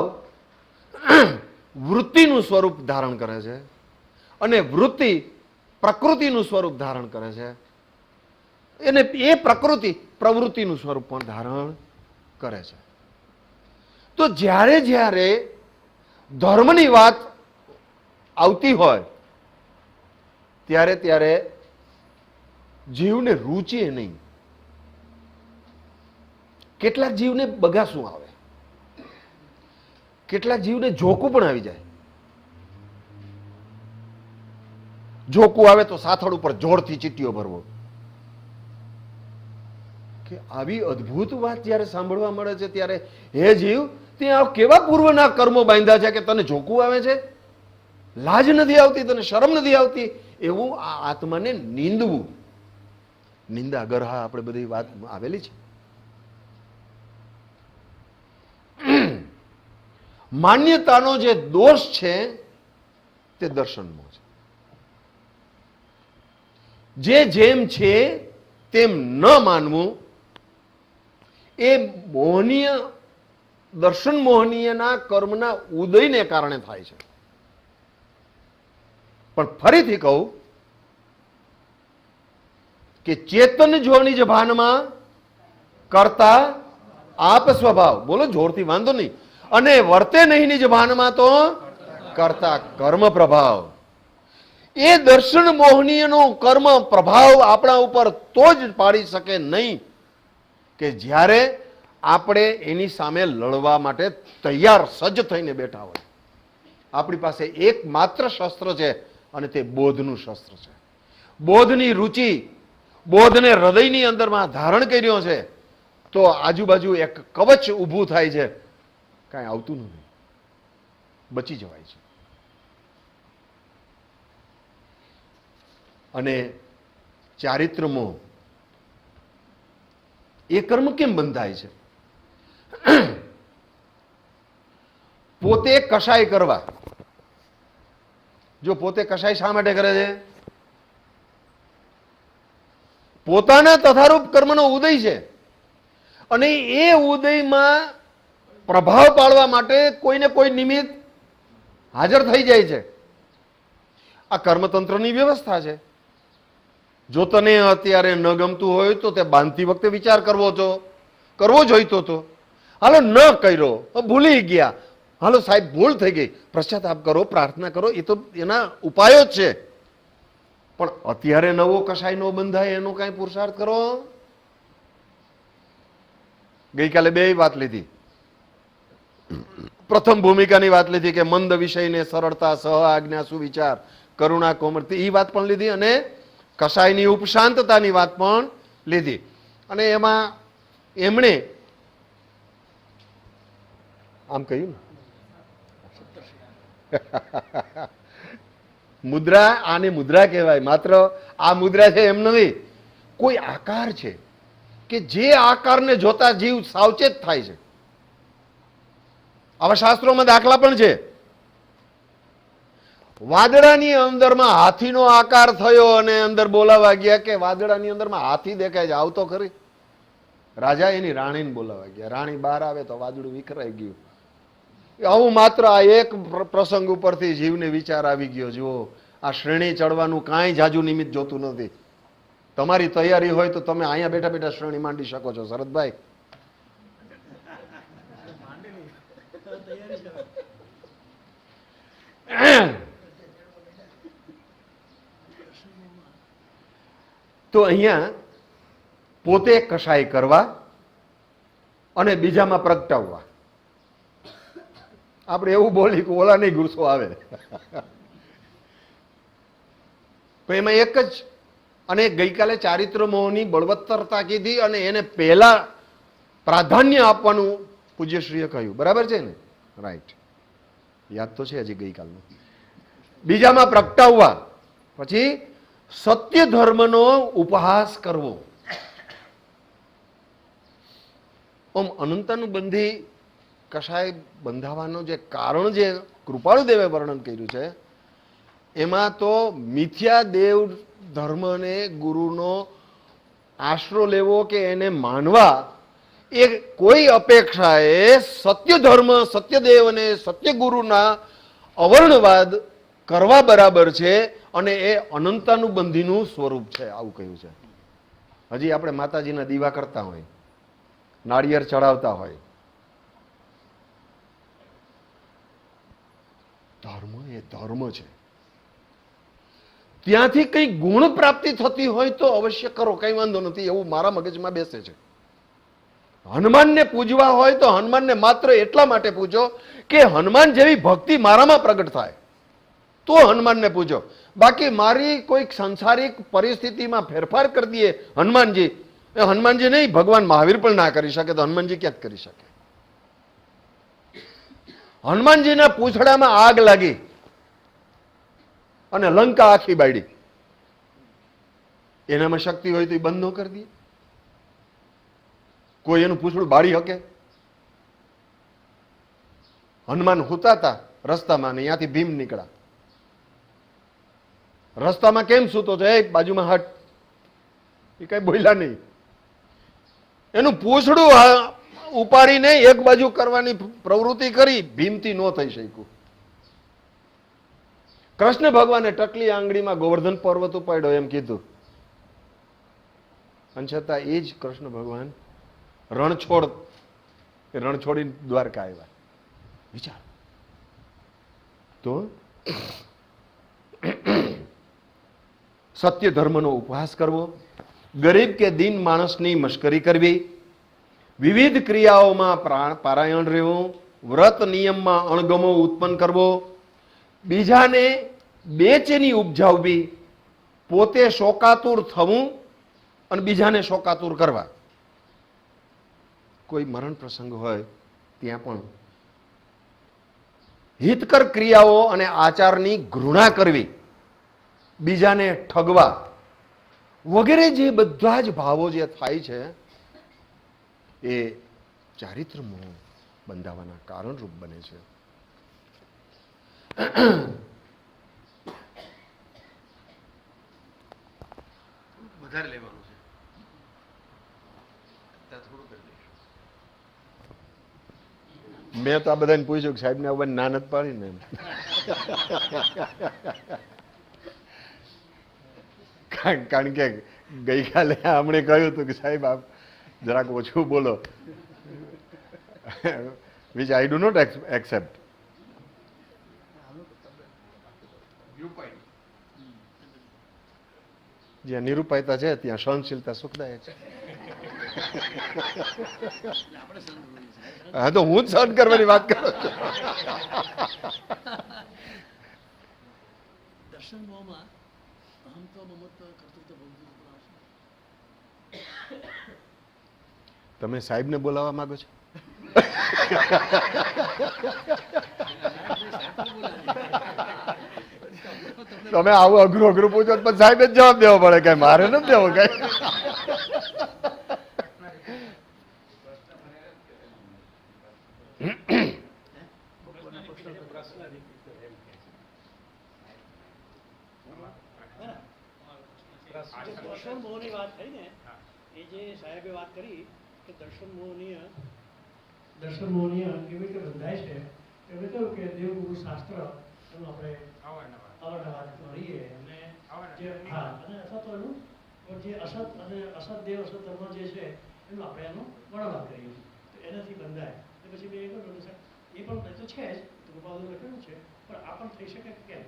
વૃત્તિનું સ્વરૂપ ધારણ કરે છે અને વૃત્તિ પ્રકૃતિનું સ્વરૂપ ધારણ કરે છે, અને એ પ્રકૃતિ પ્રવૃત્તિનું સ્વરૂપ પણ ધારણ કરે છે. તો જ્યારે જ્યારે ધર્મની વાત આવતી હોય ત્યારે ત્યારે જીવને રૂચે નહીં. કેટલાક જીવને બગાસું આવે, કેટલાક જીવને જોકું પણ આવી જાય. જોકું આવે તો સાથળ ઉપર જોરથી ચીટીઓ ભરવો, કે આવી અદ્ભુત વાત જ્યારે સાંભળવા મળે છે ત્યારે હે જીવ, ત્યાં કેવા પૂર્વના કર્મો બાંધ્યા છે કે તને જોકું આવે છે, લાજ નથી આવતી, તને શરમ નથી આવતી, એવું આ આત્માને નિંદવું. નિંદા ગરહા આપણે બધી વાત આવેલી છે. માન્યતાનો જે દોષ છે તે દર્શનનો છે. જે જેમ છે તેમ ન માનવું એ મોહનીય દર્શન મોહનીયના કર્મના ઉદયને કારણે થાય છે. પણ ફરીથી કહું કે ચેતન જો નિજ ભાનમાં કરતા આપ સ્વભાવ, બોલો જોરથી, વાંધો નહીં, અને વર્તે નહીં નિજ ભાનમાં તો કરતા કર્મ પ્રભાવ. એ દર્શન મોહનીયનો કર્મ પ્રભાવ આપણા ઉપર તો જ પાડી શકે નહીં કે જ્યારે આપણે એની સામે લડવા માટે તૈયાર સજ્જ થઈને બેઠા હોય. આપણી પાસે એકમાત્ર શસ્ત્ર છે અને તે બોધનું શસ્ત્ર છે. બોધની રુચિ, બોધને હૃદયની અંદરમાં ધારણ કર્યો છે તો આજુબાજુ એક કવચ ઊભું થાય છે, કાંઈ આવતું નથી, બચી જવાય છે. અને ચારિત્ર મોહ એ કર્મ કેમ બંધાય છે? પોતે કશાય કરવા. જો પોતે કશાય શા માટે કરે છે? પોતાના તથારૂપ કર્મનો ઉદય છે અને એ ઉદયમાં પ્રભાવ પાડવા માટે કોઈને કોઈ નિમિત્ત હાજર થઈ જાય છે. આ કર્મતંત્રની વ્યવસ્થા છે. જો તને અત્યારે ન ગમતું હોય તો તે બાંધતી વખતે વિચાર કરવો જોઈતો હતો. હાલો ન કર્યો, ભૂલી ગયા, હાલો સાહેબ ભૂલ થઈ ગઈ, પશ્ચાતાપ કરો, પ્રાર્થના કરો, એ તો એના ઉપાયો જ છે. પણ અત્યારે નવો કશાય ન બંધાય એનો કઈ પુરુષાર્થ કરો. ગઈકાલે બે વાત લીધી. પ્રથમ ભૂમિકાની વાત લીધી કે મંદ વિષયને સરળતા, સહ આજ્ઞા, સુવિચાર, કરુણા, કોમળતી, એ વાત પણ લીધી અને કશાયની ઉપશાંતતાની વાત પણ લીધી. અને એમાં એમણે આમ કહ્યું ને મુદ્રા, આને મુદ્રા કહેવાય. માત્ર આ મુદ્રા છે એમ નથી, કોઈ આકાર છે કે જે આકારને જોતા જીવ સાવચેત થાય છે. આવા શાસ્ત્રોમાં દાખલા પણ છે. વાદળાની અંદરમાં હાથીનો આકાર થયો અને અંદર બોલાવા ગયા કે વાદળાની અંદરમાં હાથી દેખાય છે, આવતો ખરી. રાજા એની રાણીને બોલાવા ગયા. રાણી બહાર આવે તો વાદળું વિખરાઈ ગયું. આવું માત્ર આ એક પ્રસંગ ઉપરથી જીવને વિચાર આવી ગયો. જુઓ, આ શ્રેણી ચડવાનું કાંઈ જાજુ નિમિત્ત જોતું નથી. તમારી તૈયારી હોય તો તમે અહીંયા બેઠા બેઠા શ્રેણી માંડી શકો છો. શરદભાઈ, તો અહીંયા પોતે કશાય કરવા અને બીજામાં પ્રગટાવવા. આપણે એવું બોલી કે ઓલા નહીં ગુસ્સો આવે. તો એમાં એક જ, અને ગઈકાલે ચારિત્ર મોહની બળવત્તરતા કીધી અને એને પહેલા પ્રાધાન્ય આપવાનું પૂજ્યશ્રીએ કહ્યું. બરાબર છે ને? રાઈટ, યાદ તો છે હજી ગઈકાલનું. બીજામાં પ્રગટાવવા, પછી સત્ય ધર્મનો ઉપહાસ કરવો. આમ અનંતાનુબંધી કશાય બંધાવાનો જે કારણ જે કૃપાળુ દેવે વર્ણન કર્યું છે એમાં તો મિથ્યા દેવ ધર્મને ગુરુનો આશરો લેવો કે એને માનવા એ કોઈ અપેક્ષાએ સત્ય ધર્મ, સત્યદેવ અને સત્ય ગુરુના અવર્ણવાદ કરવા બરાબર છે અને એ અનંતાનુબંધીનું સ્વરૂપ છે, આવું કહ્યું છે. હજી આપણે માતાજીના દીવા કરતા હોય, નાળિયેર ચડાવતા હોય, ધર્મ એ ધર્મ છે. ત્યાંથી કઈ ગુણ પ્રાપ્તિ થતી હોય તો અવશ્ય કરો, કઈ વાંધો નથી, એવું મારા મગજમાં બેસે છે. હનુમાનને પૂજવા હોય તો હનુમાનને માત્ર એટલા માટે પૂજો કે હનુમાન જેવી ભક્તિ મારામાં પ્રગટ થાય, તો હનુમાનને પૂજો. બાકી મારી કોઈક સંસારિક પરિસ્થિતિમાં ફેરફાર કરી દઈએ હનુમાનજી, એ હનુમાનજી નહીં, ભગવાન મહાવીર પણ ના કરી શકે તો હનુમાનજી ક્યાં કરી શકે? હનુમાનજીના પૂંછડામાં આગ લાગી અને લંકા આખી બાળી. એનામાં શક્તિ હોય તો એ બંધ ન કરી દે? કોઈ એનું પૂંછડું બાળી શકે? હનુમાન હુતા હતા રસ્તામાં ને ત્યાંથી ભીમ નીકળ્યા. રસ્તામાં કેમ સૂતો છે? એ બાજુમાં હટ. એ કઈ બોલ્યા નહીં. એનું પૂંછડું ઉપાડીને એક બાજુ કરવાની પ્રવૃત્તિ કરી, ભીમથી ન થઈ શક્યું. કૃષ્ણ ભગવાને ટકલી આંગળીમાં ગોવર્ધન પર્વત ઉપાડ્યો એમ કીધું, અને છતાં એ જ કૃષ્ણ ભગવાન રણછોડી દ્વારકા આવ્યા. વિચાર તો સત્ય ધર્મનો ઉપહાસ કરવો, ગરીબ કે દીન માણસની મશ્કરી કરવી, વિવિધ ક્રિયાઓમાં પારાયણ રહેવું, વ્રત નિયમમાં અણગમો ઉત્પન્ન કરવો, બીજાને બેચેની ઉપજાવવી, પોતે શોકાતુર થવું અને બીજાને શોકાતુર કરવા. કોઈ મરણ પ્રસંગ હોય ત્યાં પણ હિતકર ક્રિયાઓ અને આચારની ઘૃણા કરવી, બીજાને ઠગવા વગેરે જે બધા જ ભાવો જે થાય છે એ ચારિત્ર મોહ બંધાવાના કારણરૂપ બને છે. વધારે લેવાનું છે, મેં તો આ બધાને પૂછ્યું કે સાહેબ ને આવવાની ના નથી પાડી ને, કારણ કે ગઈકાલે હમણે કહ્યું હતું કે સાહેબ આપ જરાક ઓછું બોલો, which I do not accept. જ્યાં નિરૂપાયતા છે ત્યાં સહનશીલતા સુખદાયક છે. હા તો હું જ સહન કરવાની વાત કરું છું. તમે સાહેબ ને બોલાવવા માંગો છો? તમે આવું અઘરું અઘરું પૂછો પણ સાહેબ જ જવાબ દેવો પડે, કઈ મારે નથી દેવો કઈ. દર્શન મોહની વાત થઈ ને, એ જે સાહેબે વાત કરી કે દર્શન મોહનીય કેવી રીતે બંધાય છે, એમણે કહ્યું કે દેવગુરુ શાસ્ત્ર એનું આપણે અવારનવાર ભણીએ અને અથવા તો એનું જે અસત અને અસત દેવ અસત ધર્મ જે છે એનું આપણે એનું વર્ણન કરીએ તો એનાથી બંધાય. પછી મેં એ કહ્યું સાહેબ એ પણ તો છે જ કૃપાલુ લખેલું છે, પણ આ પણ થઈ શકે કેમ?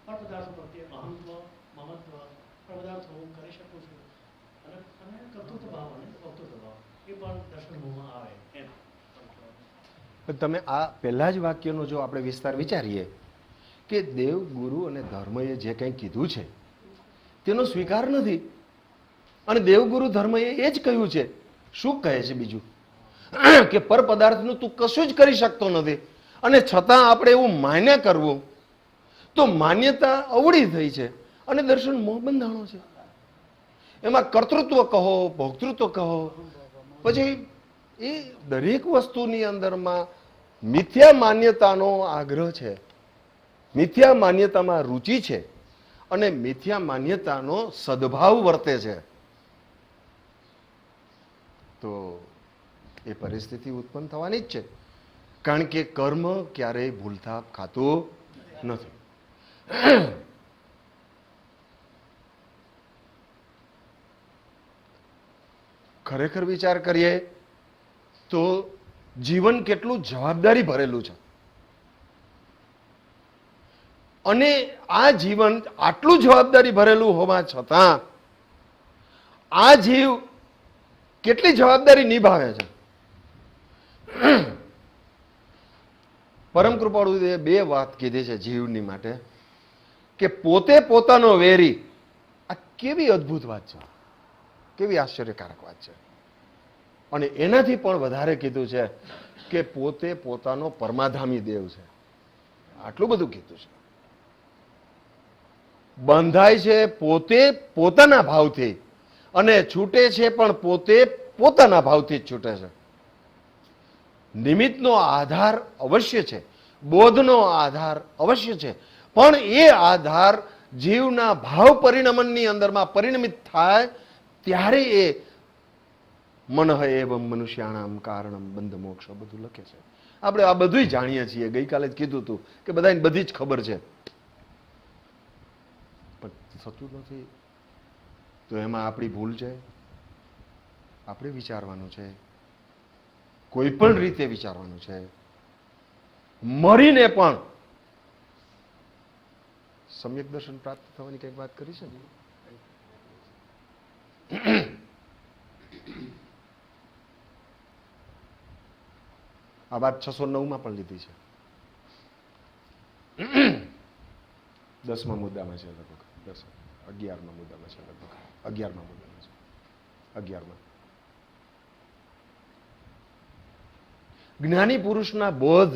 પર પદાર્થો પ્રત્યે મહંત્વ મમત્વ પર પદાર્થો હું કરી શકું છું અને કર્તૃત્વ ભાવ અને વક્તૃત્વ ભાવ એ પણ દર્શન મોહમાં આવે એમ. તમે આ પહેલા જ વાક્યનો જો આપણે વિસ્તાર વિચારીએ કે દેવ ગુરુ અને ધર્મએ જે કંઈ કીધું છે તેનો સ્વીકાર નથી, અને દેવગુરુ ધર્મએ એ જ કહ્યું છે. શું કહે છે બીજું? કે પર પદાર્થનું તું કશું જ કરી શકતો નથી, અને છતાં આપણે એવું માન્ય કરવું તો માન્યતા અવળી થઈ છે અને દર્શન મોહ બંધાણો છે. એમાં કર્તૃત્વ કહો ભોક્તૃત્વ કહો, પછી એ દરેક વસ્તુની અંદરમાં મિથ્યા માન્યતાનો આગ્રહ છે, મિથ્યા માન્યતામાં રુચિ છે અને મિથ્યા માન્યતાનો સદભાવ વર્તે છે. તો એ પરિસ્થિતિ ઉત્પન્ન થવાની જ છે, કારણ કે કર્મ ક્યારેય ભૂલતા ખાતું નથી. ખરેખર વિચાર કરીએ તો જીવન કેટલું જવાબદારી ભરેલું છે, અને આ જીવન આટલું જવાબદારી ભરેલું હોવા છતાં આ જીવ કેટલી જવાબદારી નિભાવે છે. પરમ કૃપાળુએ બે વાત કીધી છે જીવની માટે કે પોતે પોતાનો વેરી. આ કેવી અદ્ભુત વાત છે, કેવી આશ્ચર્યકારક વાત છે. અને એનાથી પણ વધારે કીધું છે કે પોતે પોતાનો પરમાધામી દેવ છે. આટલું બધું કીધું છે. બંધાય છે પોતે પોતાના ભાવથી અને છૂટે છે પણ પોતે પોતાના ભાવથી જ છૂટે છે. નિમિત્તનો આધાર અવશ્ય છે, બોધનો આધાર અવશ્ય છે, પણ એ આધાર જીવના ભાવ પરિણમનની અંદરમાં પરિણમિત થાય ત્યારે એ મનઃ એવં મનુષ્યાણામ કારણમ બંધ મોક્ષ બધું લખે છે. આપણે આ બધું જાણીએ છીએ, ગઈકાલે જ કીધું હતું કે બધાને બધી જ ખબર છે, પણ થતું નથી. તો એમાં આપણી ભૂલ છે. આપણે વિચારવાનું છે, કોઈ પણ રીતે વિચારવાનું છે, મરીને પણ સમ્યક દર્શન પ્રાપ્ત થવાની કંઈક વાત કરી છે ને. આ વાત 609 પણ લીધી છે, 10મા મુદ્દામાં છે લગભગ, 11મા મુદ્દામાં છે લગભગ, 11મા મુદ્દામાં છે, 11મા. જ્ઞાની પુરુષના બોધ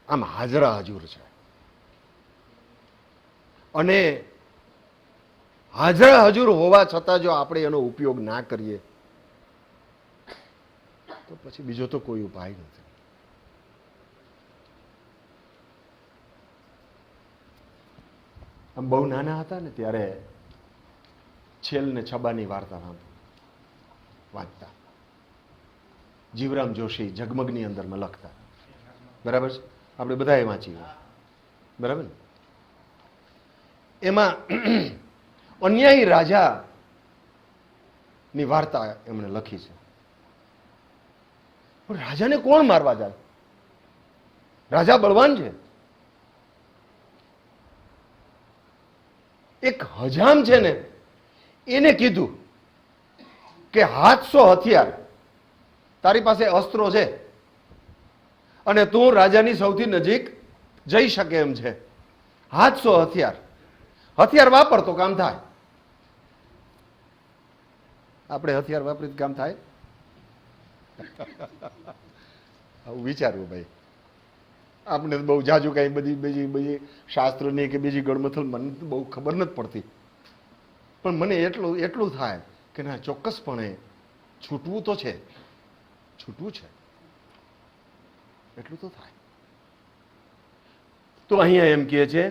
આમ હાજરા હજુર છે, અને હાજરા હજુર હોવા છતાં જો આપણે એનો ઉપયોગ ના કરીએ તો પછી બીજો તો કોઈ ઉપાય નથી. આમ બહુ નાના હતા ને ત્યારે છેલ ને છબાની વાર્તા વાંચતા. જીવરામ જોશી ઝગમગની અંદરમાં લખતા, બરાબર છે, આપણે બધાએ વાંચી, બરાબર ને. એમાં અન્યાયી રાજા ની વાર્તા એમણે લખી છે. પણ રાજાને કોણ મારવા જાય? રાજા બળવાન છે. એક હજામ છે ને એને કીધું કે 700 હથિયાર તારી પાસે અસ્ત્રો છે અને તું રાજાની સૌથી નજીક જઈ શકે એમ છે. 700 હથિયાર, હથિયાર વાપર તો કામ થાય. આપણે હથિયાર વાપરી કામ થાય? આવું વિચારવું ભાઈ. આપણે બહુ જાજુ કઈ બીજી શાસ્ત્રની કે બીજી ગણમથલ મને બહુ ખબર નથી પડતી, પણ મને એટલું થાય કે ના, ચોક્કસપણે છૂટવું તો છે, છૂટવું છે, એટલું તો થાય. તો અહીંયા એમ કહે છે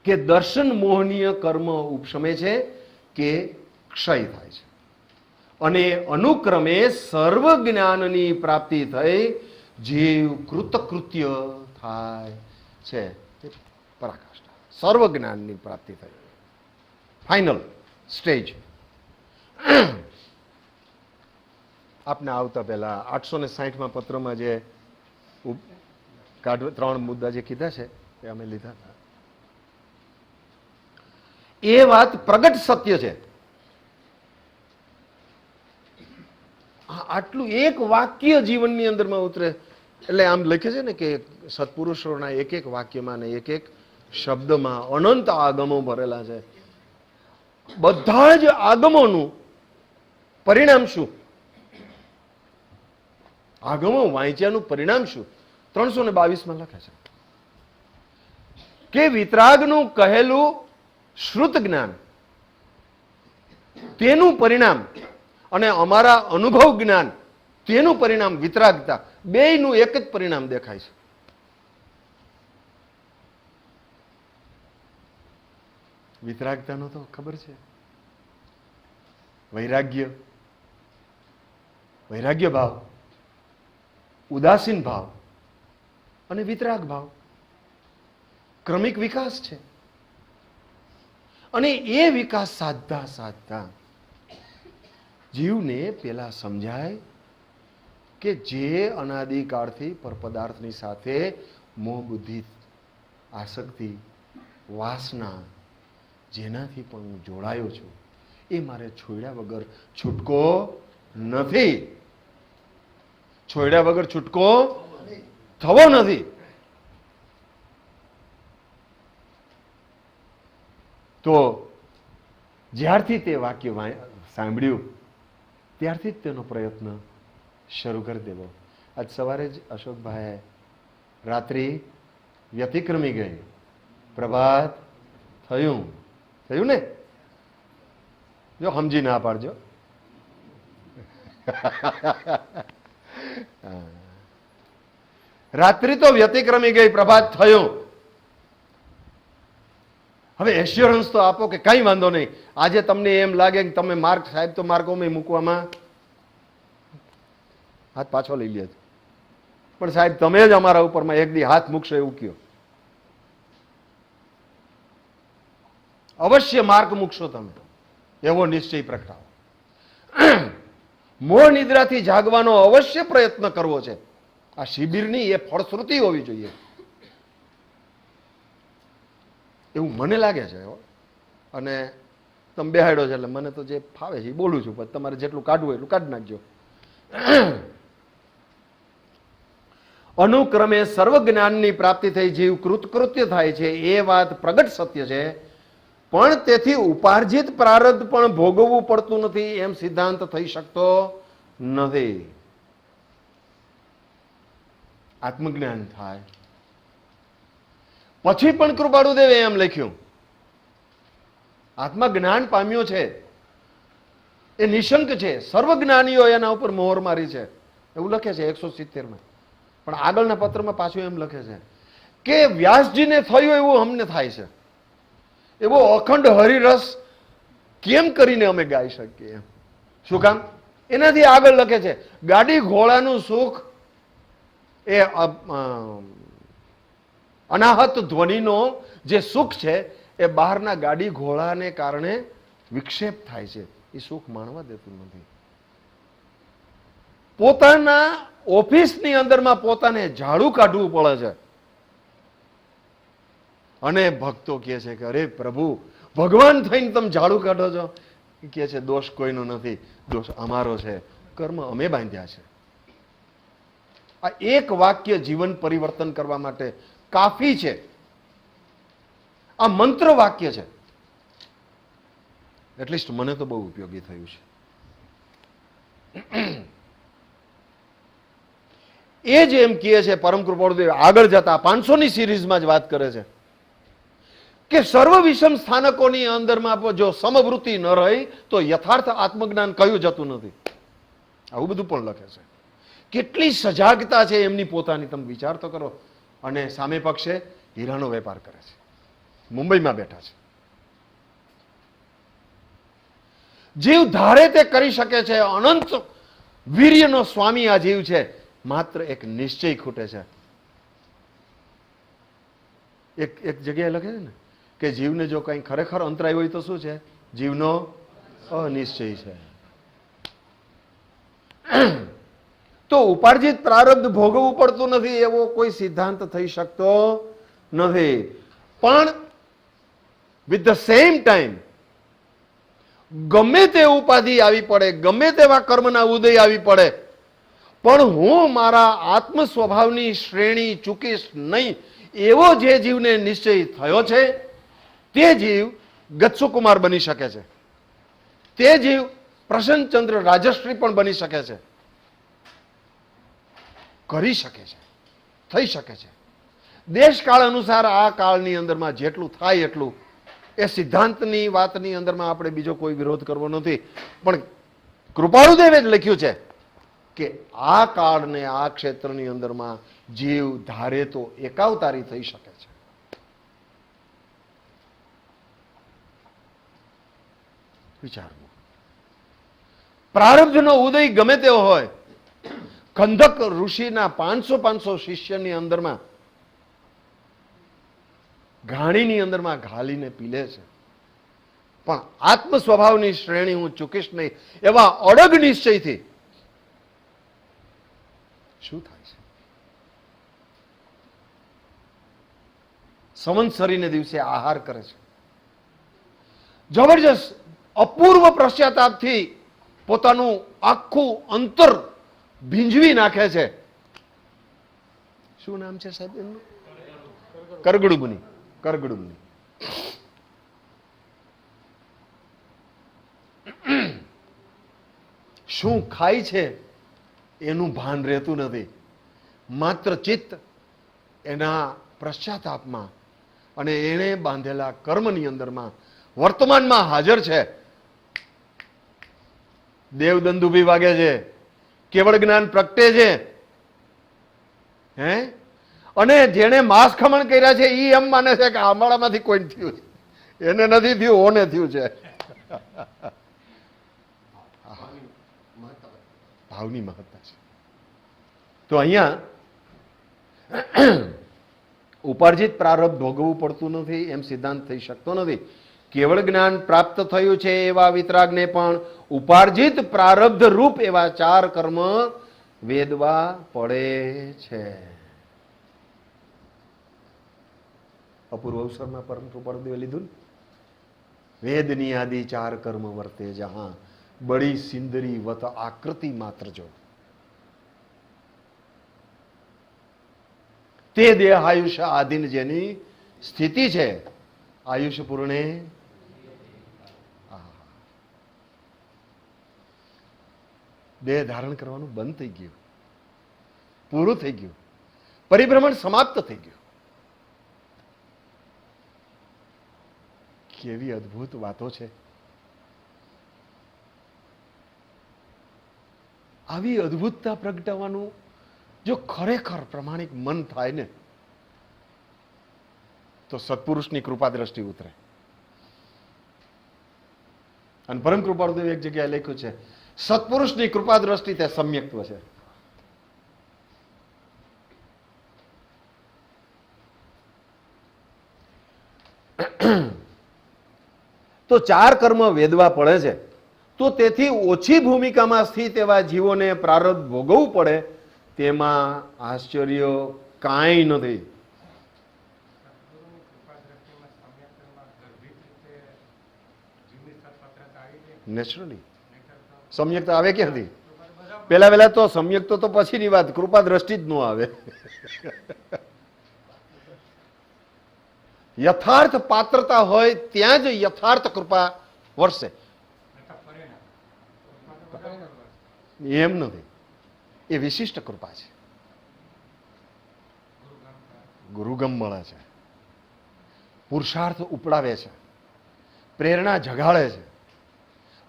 કે દર્શન મોહનીય કર્મ ઉપશમે છે કે ક્ષય થાય છે, અને અનુક્રમે સર્વ જ્ઞાનની પ્રાપ્તિ થઈ જીવ કૃતકૃત્ય થાય છે. પરાકાષ્ઠા, સર્વ જ્ઞાનની પ્રાપ્તિ થઈ, ફાઇનલ સ્ટેજ. આપને આવતા પહેલા 860માં પત્રમાં જે 3 મુદ્દા જે કીધા છે એ અમે લીધા હતા. એ વાત પ્રગટ સત્ય છે. આટલું એક વાક્ય જીવનની અંદરમાં ઉતરે એટલે આમ લખે છે ને કે સત્પુરુષોના એક એક વાક્યમાં ને એક એક શબ્દમાં અનંત આગમો ભરેલા છે. બધા જ આગમોનું પરિણામ શું? આગમો વાંચ્યાનું પરિણામ શું? 322માં લખે છે કે વિતરાગનું કહેલું શ્રુત જ્ઞાન, તેનું પરિણામ, અને અમારા અનુભવ જ્ઞાન તેનું પરિણામ વિતરાગતા, બેયનું એક જ પરિણામ દેખાય છે. વિતરાગતાનો તો ખબર છે, વૈરાગ્ય, વૈરાગ્ય ભાવ, ઉદાસીન ભાવ અને વિતરાગ ભાવ ક્રમિક વિકાસ છે. અને એ વિકાસ સાધતા સાધતા જીવને પેલા સમજાય કે જે અનાદિકાળથી પરપદાર્થની સાથે મોહ બુદ્ધિ આસક્તિ વાસના જેનાથી પણ હું જોડાયો છું એ મારે છોડ્યા વગર છૂટકો નથી. છોડ્યા વગર છૂટકો થવો નથી. તો જ્યારથી તે વાક્ય સાંભળ્યું ત્યારથી જ તેનો પ્રયત્ન શરૂ કરી દેવો. આજ સવારે જ અશોકભાઈ રાત્રિ વ્યતિક્રમી ગઈ, પ્રભાત થયું, થયું ને? જો સમજી ના પાડજો. રાત્રિ તો વ્યતિક્રમી ગઈ, પ્રભાત થયું. હવે એશ્યોરન્સ તો આપો કે કઈ વાંધો નહીં. આજે તમને એમ લાગે કે તમે માર્ક, સાહેબ તો માર્કોમાં મૂકવામાં હાથ પાછો લઈ લે, પણ સાહેબ તમે જ અમારા ઉપરમાં એક દી હાથ મૂકશો એવું કયો. અવશ્ય માર્ક મૂકશો તમે, એવો નિશ્ચય પ્રગટાવો. મોહ નિદ્રાથી જાગવાનો અવશ્ય પ્રયત્ન કરવો છે. આ શિબિરની એ ફળશ્રુતિ હોવી જોઈએ એવું મને લાગે છે. અને તમે બેહાડ્યો છે એટલે મને તો જે ફાવે છે એ બોલું છું, પણ તમારે જેટલું કાઢવું હોય એટલું કાઢી નાખજો. અનુક્રમે સર્વ જ્ઞાનની પ્રાપ્તિ થઈ જીવ કૃતકૃત્ય થાય છે એ વાત પ્રગટ સત્ય છે, પણ તેથી ઉપાર્જિત પ્રારબ્ધ પણ ભોગવવું પડતું નથી એમ સિદ્ધાંત થઈ શકતો નથી. આત્મજ્ઞાન થાય પછી પણ કૃપાળુદેવે એમ લખ્યું, આત્મા જ્ઞાન પામ્યો છે એ નિશંક છે, સર્વજ્ઞાનીઓ એના ઉપર મોહર મારી છે એવું લખે છે 170માં. પણ આગળના પત્રમાં પાછું એમ લખે છે કે વ્યાસજીને થયું એવું અમને થાય છે, એવો અખંડ હરિરસ કેમ કરીને અમે ગાઈ શકીએ? શું કામ? એનાથી આગળ લખે છે ગાડી ઘોડાનું સુખ એ અનાહત ધ્વનિનો જે સુખ છે એ બહારના ગાડી ઘોડાને કારણે વિક્ષેપ થાય છે, એ સુખ માણવા દેતું નથી. પોતાના ઓફિસની અંદરમાં પોતાને ઝાડુ કાઢવું પડે છે અને ભક્તો કહે છે કે અરે પ્રભુ, ભગવાન થઈને તમે ઝાડુ કાઢો છો. કહે છે દોષ કોઈનો નથી, દોષ અમારો છે, કર્મ અમે બાંધ્યા છે. આ એક વાક્ય જીવન પરિવર્તન કરવા માટે કાફી છે. આ મંત્ર વાક્ય છે. એટલીસ્ટ મને તો બહુ ઉપયોગી થયું છે. એ જ એમ કહે છે પરમ કૃપાળુદેવ આગળ જતા 500ની સિરીઝમાં જ વાત કરે છે કે સર્વ વિષમ સ્થાનકોની અંદરમાં જો સમવૃત્તિ ન રહી તો યથાર્થ આત્મજ્ઞાન કયું જતું નથી. આવું બધું પણ લખે છે. કેટલી સજાગતા છે એમની પોતાની, તમે વિચાર તો કરો. અને સામે પક્ષે હીરાનો વેપાર કરે છે, મુંબઈમાં બેઠા છે. જીવ ધારે તે કરી શકે છે. અનંત વીર્યનો સ્વામી આ જીવ છે. માત્ર એક નિશ્ચય ખૂટે છે. એક જગ્યાએ લખે છે ને કે જીવને જો કંઈ ખરેખર અંતરાય હોય તો શું છે? જીવનો અનિશ્ચય છે. તો ઉપાર્જિત પ્રારબ્ધ ભોગવવું પડતું નથી એવો કોઈ સિદ્ધાંત થઈ શકતો નથી. પણ વિથ ધ સેમ ટાઈમ ગમે તે ઉપાધિ આવી પડે, ગમે તેવા કર્મના ઉદય આવી પડે, પણ હું મારા આત્મ સ્વભાવની શ્રેણી ચૂકીશ નહીં એવો જે જીવને નિશ્ચય થયો છે તે જીવ ગત્સુકુમાર બની શકે છે. તે જીવ પ્રસન્નચંદ્ર રાજશ્રી પણ બની શકે છે, કરી શકે છે, થઈ શકે છે. દેશકાળ અનુસાર આ કાળની અંદરમાં જેટલું થાય એટલું, એ સિદ્ધાંતની વાતની અંદરમાં આપણે બીજો કોઈ વિરોધ કરવો નથી. પણ કૃપાળુદેવે જ લખ્યું છે કે આ કાળને આ ક્ષેત્રની અંદરમાં જીવ ધારે તો એકાવતારી થઈ શકે છે. વિચારવું. પ્રારબ્ધનો ઉદય ગમે તેવો હોય. કંધક ઋષિના 500 શિષ્યની અંદરમાં ઘાણીની અંદરમાં ઘાલીને પીલે છે, પણ આત્મ સ્વભાવની શ્રેણી હું ચૂકીશ નહીં એવા અડગ નિશ્ચયથી શું થાય છે? સંવત્સરીને દિવસે આહાર કરે છે. જબરજસ્ત અપૂર્વ પશ્ચાતાપથી પોતાનું આખું અંતર ભીંજવી નાખે છે. શું નામ છે સાહેબ એમનું? કરગડુ મુનિ. કરગડુ મુનિ. શું ખાય છે એનું ભાન રહેતું નથી. માત્ર ચિત્ત એના પશ્ચાતાપમાં અને એણે બાંધેલા કર્મની અંદરમાં વર્તમાનમાં હાજર છે. દેવદંડુભી વાગે છે, કેવળ જ્ઞાન પ્રગટે છે. હે? અને જેણે માંસ ખમણ કર્યા છે એ એમ માને છે કે આંબાળામાંથી કોઈ થયું છે, એને નથી થયું, ઓને થયું છે. ભાવની મહત્તા છે. તો અહીંયા ઉપાર્જિત પ્રારબ્ધ ભોગવવું પડતું નથી એમ સિદ્ધાંત થઈ શકતો નથી. કેવળ જ્ઞાન પ્રાપ્ત થયું છે એવા વિતરાગને પણ ઉપાર્જિત પ્રારબ્ધ રૂપ એવા 4 કર્મ વેદવા પડે છે. અપૂર્વ અવસરમાં પરમ કૃપાળુદેવે લીધું. વેદની આદિ 4 કર્મ વર્તે જહાં, બડી સિંદરી વત આકૃતિ માત્ર જો. તે દેહ આયુષ્ય આધીન જેની સ્થિતિ છે, આયુષ્ય પૂર્ણે દેહ ધારણ કરવાનું બંધ થઈ ગયું, પૂરું થઈ ગયું, પરિભ્રમણ સમાપ્ત થઈ ગયું. કેવી અદ્ભુત વાતો છે. આવી અદ્ભુતતા પ્રગટાવવાનું જો ખરેખર પ્રમાણિક મન થાય ને તો સત્પુરુષની કૃપા દ્રષ્ટિ ઉતરે. અને પરમ કૃપાળુદેવ એક જગ્યાએ લખ્યું છે, સત્પુરુષની કૃપા દ્રષ્ટિ તે સમ્યક્ત્વ છે. તો 4 કર્મ વેદવા પડે છે. તો તેથી ઓછી ભૂમિકામાં સ્થિત એવા જીવોને પ્રારબ્ધ ભોગવવું પડે તેમાં આશ્ચર્ય કાંઈ નથી. નેચરલી સમ્યકતા આવે ક્યાંથી? પેલા તો સમ્યકતો તો પછીની વાત, કૃપા દ્રષ્ટિ જ ન આવે. યથાર્થ પાત્રતા હોય ત્યાં જ યથાર્થ કૃપા વરસે. એમ નથી, એ વિશિષ્ટ કૃપા છે. ગુરુગમ મળે છે, પુરુષાર્થ ઉપડાવે છે, પ્રેરણા જગાડે છે,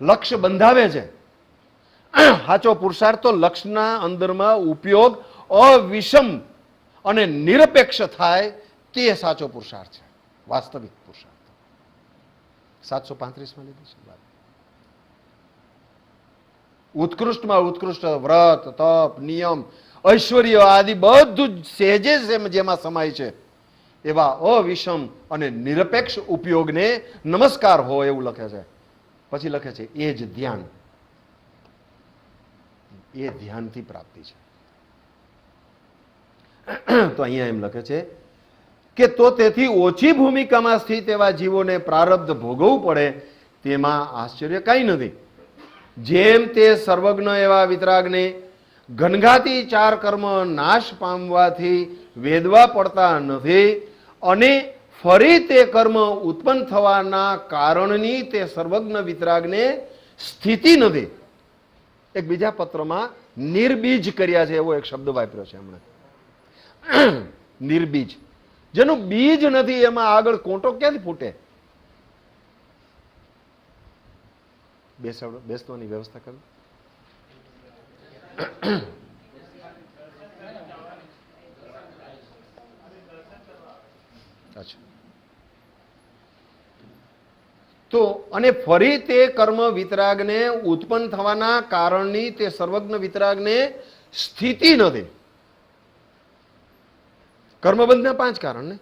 લક્ષ્ય બંધાવે છે. સાચો પુરુષાર્થ તો લક્ષ્યના અંદરમાં ઉપયોગ અવિષમ અને નિરપેક્ષ થાય તે સાચો પુરુષાર્થ છે. વાસ્તવિક પુરુષાર્થ. 735માં લીધી છે વાત. ઉત્કૃષ્ટમાં ઉત્કૃષ્ટ વ્રત, તપ, નિયમ, ઐશ્વર્ય આદિ બધું જ સહેજે જેમાં સમાય છે એવા અવિષમ અને નિરપેક્ષ ઉપયોગને નમસ્કાર હોય એવું લખે છે. પછી લખે છે એ જ ધ્યાન, એ ધ્યાનથી પ્રાપ્તિ છે. તો અહીંયા એમ લખે છે કે તો તેથી ઓછી ભૂમિકામાં સ્થિત એવા જીવોને પ્રારબ્ધ ભોગવવું પડે તેમાં આશ્ચર્ય કંઈ નથી. જેમ તે સર્વજ્ઞ એવા વિતરાગને ઘનઘાતી ચાર કર્મ નાશ પામવાથી વેદવા પડતા નથી અને ફરી તે કર્મ ઉત્પન્ન થવાના કારણની તે સર્વજ્ઞ વિતરાગને સ્થિતિ નથી. એક બીજા પત્રમાં નિર્બીજ કર્યા છે એવો એક શબ્દ વાપર્યો છે એમણે. નિર્બીજ, જેનું બીજ નથી એમાં આગળ કોંટો ક્યાંથી ફૂટે? બેસવાની વ્યવસ્થા કરો. તો અને ફરી તે કર્મ વિતરાગને ઉત્પન્ન થવાના કારણની તે સર્વજ્ઞ વિતરાગને સ્થિતિ નથી. કર્મબંધના 5 કારણ ને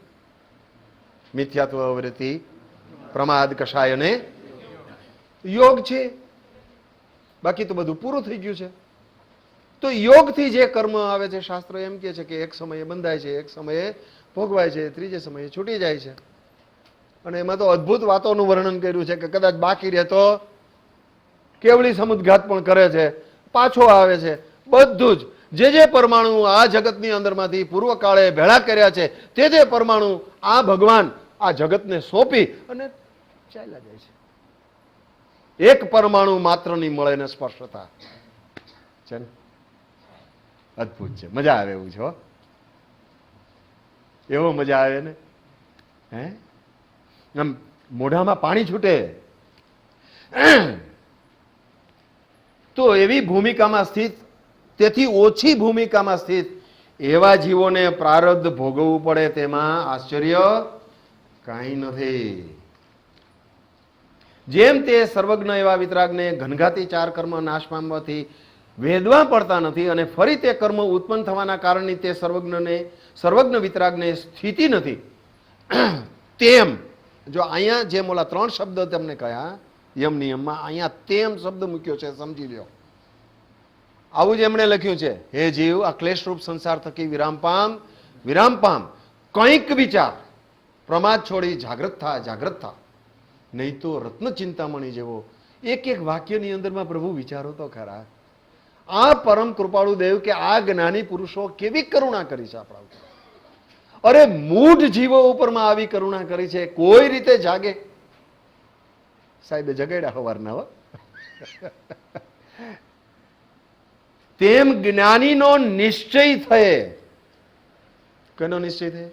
મિથ્યાત્વ, વૃત્તિ, પ્રમાદ, કષાય અને યોગ છે. બાકી તો બધું પૂરું થઈ ગયું છે. તો યોગથી જે કર્મ આવે છે શાસ્ત્ર એમ કહે છે કે એક સમયે બંધાય છે, એક સમયે ભોગવાય છે, ત્રીજે સમયે છૂટી જાય છે. અને એમાં તો અદ્ભુત વાતોનું વર્ણન કર્યું છે કે કદાચ બાકી રહે તો કેવળી સમુદ્ઘાત પણ કરે છે, પાછો આવે છે. બધું જ જે પરમાણુ આ જગતની અંદરમાંથી પૂર્વકાળે ભેળા કર્યા છે તે પરમાણુ આ ભગવાન આ જગતને સોંપી અને ચાલ્યા જાય છે. એક પરમાણુ માત્રની મળે ને સ્પર્શતા છે ને, અદભુત છે. મજા આવે એવું છે. એવો મજા આવે ને, હે આમ મોઢામાં પાણી છૂટે. તો એવી ભૂમિકામાં સ્થિત, તેથી ઓછી ભૂમિકામાં સ્થિત એવા જીવોને પ્રારબ્ધ ભોગવવું પડે તેમાં આશ્ચર્ય કાંઈ નથી. જેમ તે સર્વજ્ઞ એવા વિતરાગને ઘનઘાતી 4 કર્મ નાશ પામવાથી વેદવા પડતા નથી અને ફરી તે કર્મ ઉત્પન્ન થવાના કારણની તે સર્વજ્ઞ વિતરાગને સ્થિતિ નથી. તેમ જો અહીંયા જે મોલા 3 શબ્દ તમને કહ્યા યમ નિયમમાં, અહીંયા તેમ શબ્દ મૂક્યો છે, સમજી લ્યો. આવું જ એમણે લખ્યું છે, હે જીવ, આ ક્લેશરૂપ સંસાર થકી વિરામ પામ, કંઈક વિચાર, પ્રમાદ છોડી જાગૃત થા, નહીં તો રત્ન ચિંતામણી જેવો એક એક વાક્યની અંદરમાં પ્રભુ વિચારો તો ખરા. આ પરમ કૃપાળુ દેવ કે આ જ્ઞાની પુરુષો કેવી કરુણા કરી છે આપણા ઉપર. અરે મૂઢ જીવો ઉપરમાં આવી કરુણા કરી છે. કોઈ રીતે જાગે? સાહેબે જગાડ્યા સવારના હો. તેમ જ્ઞાનીનો નિશ્ચય થયે. કેનો નિશ્ચય થયે?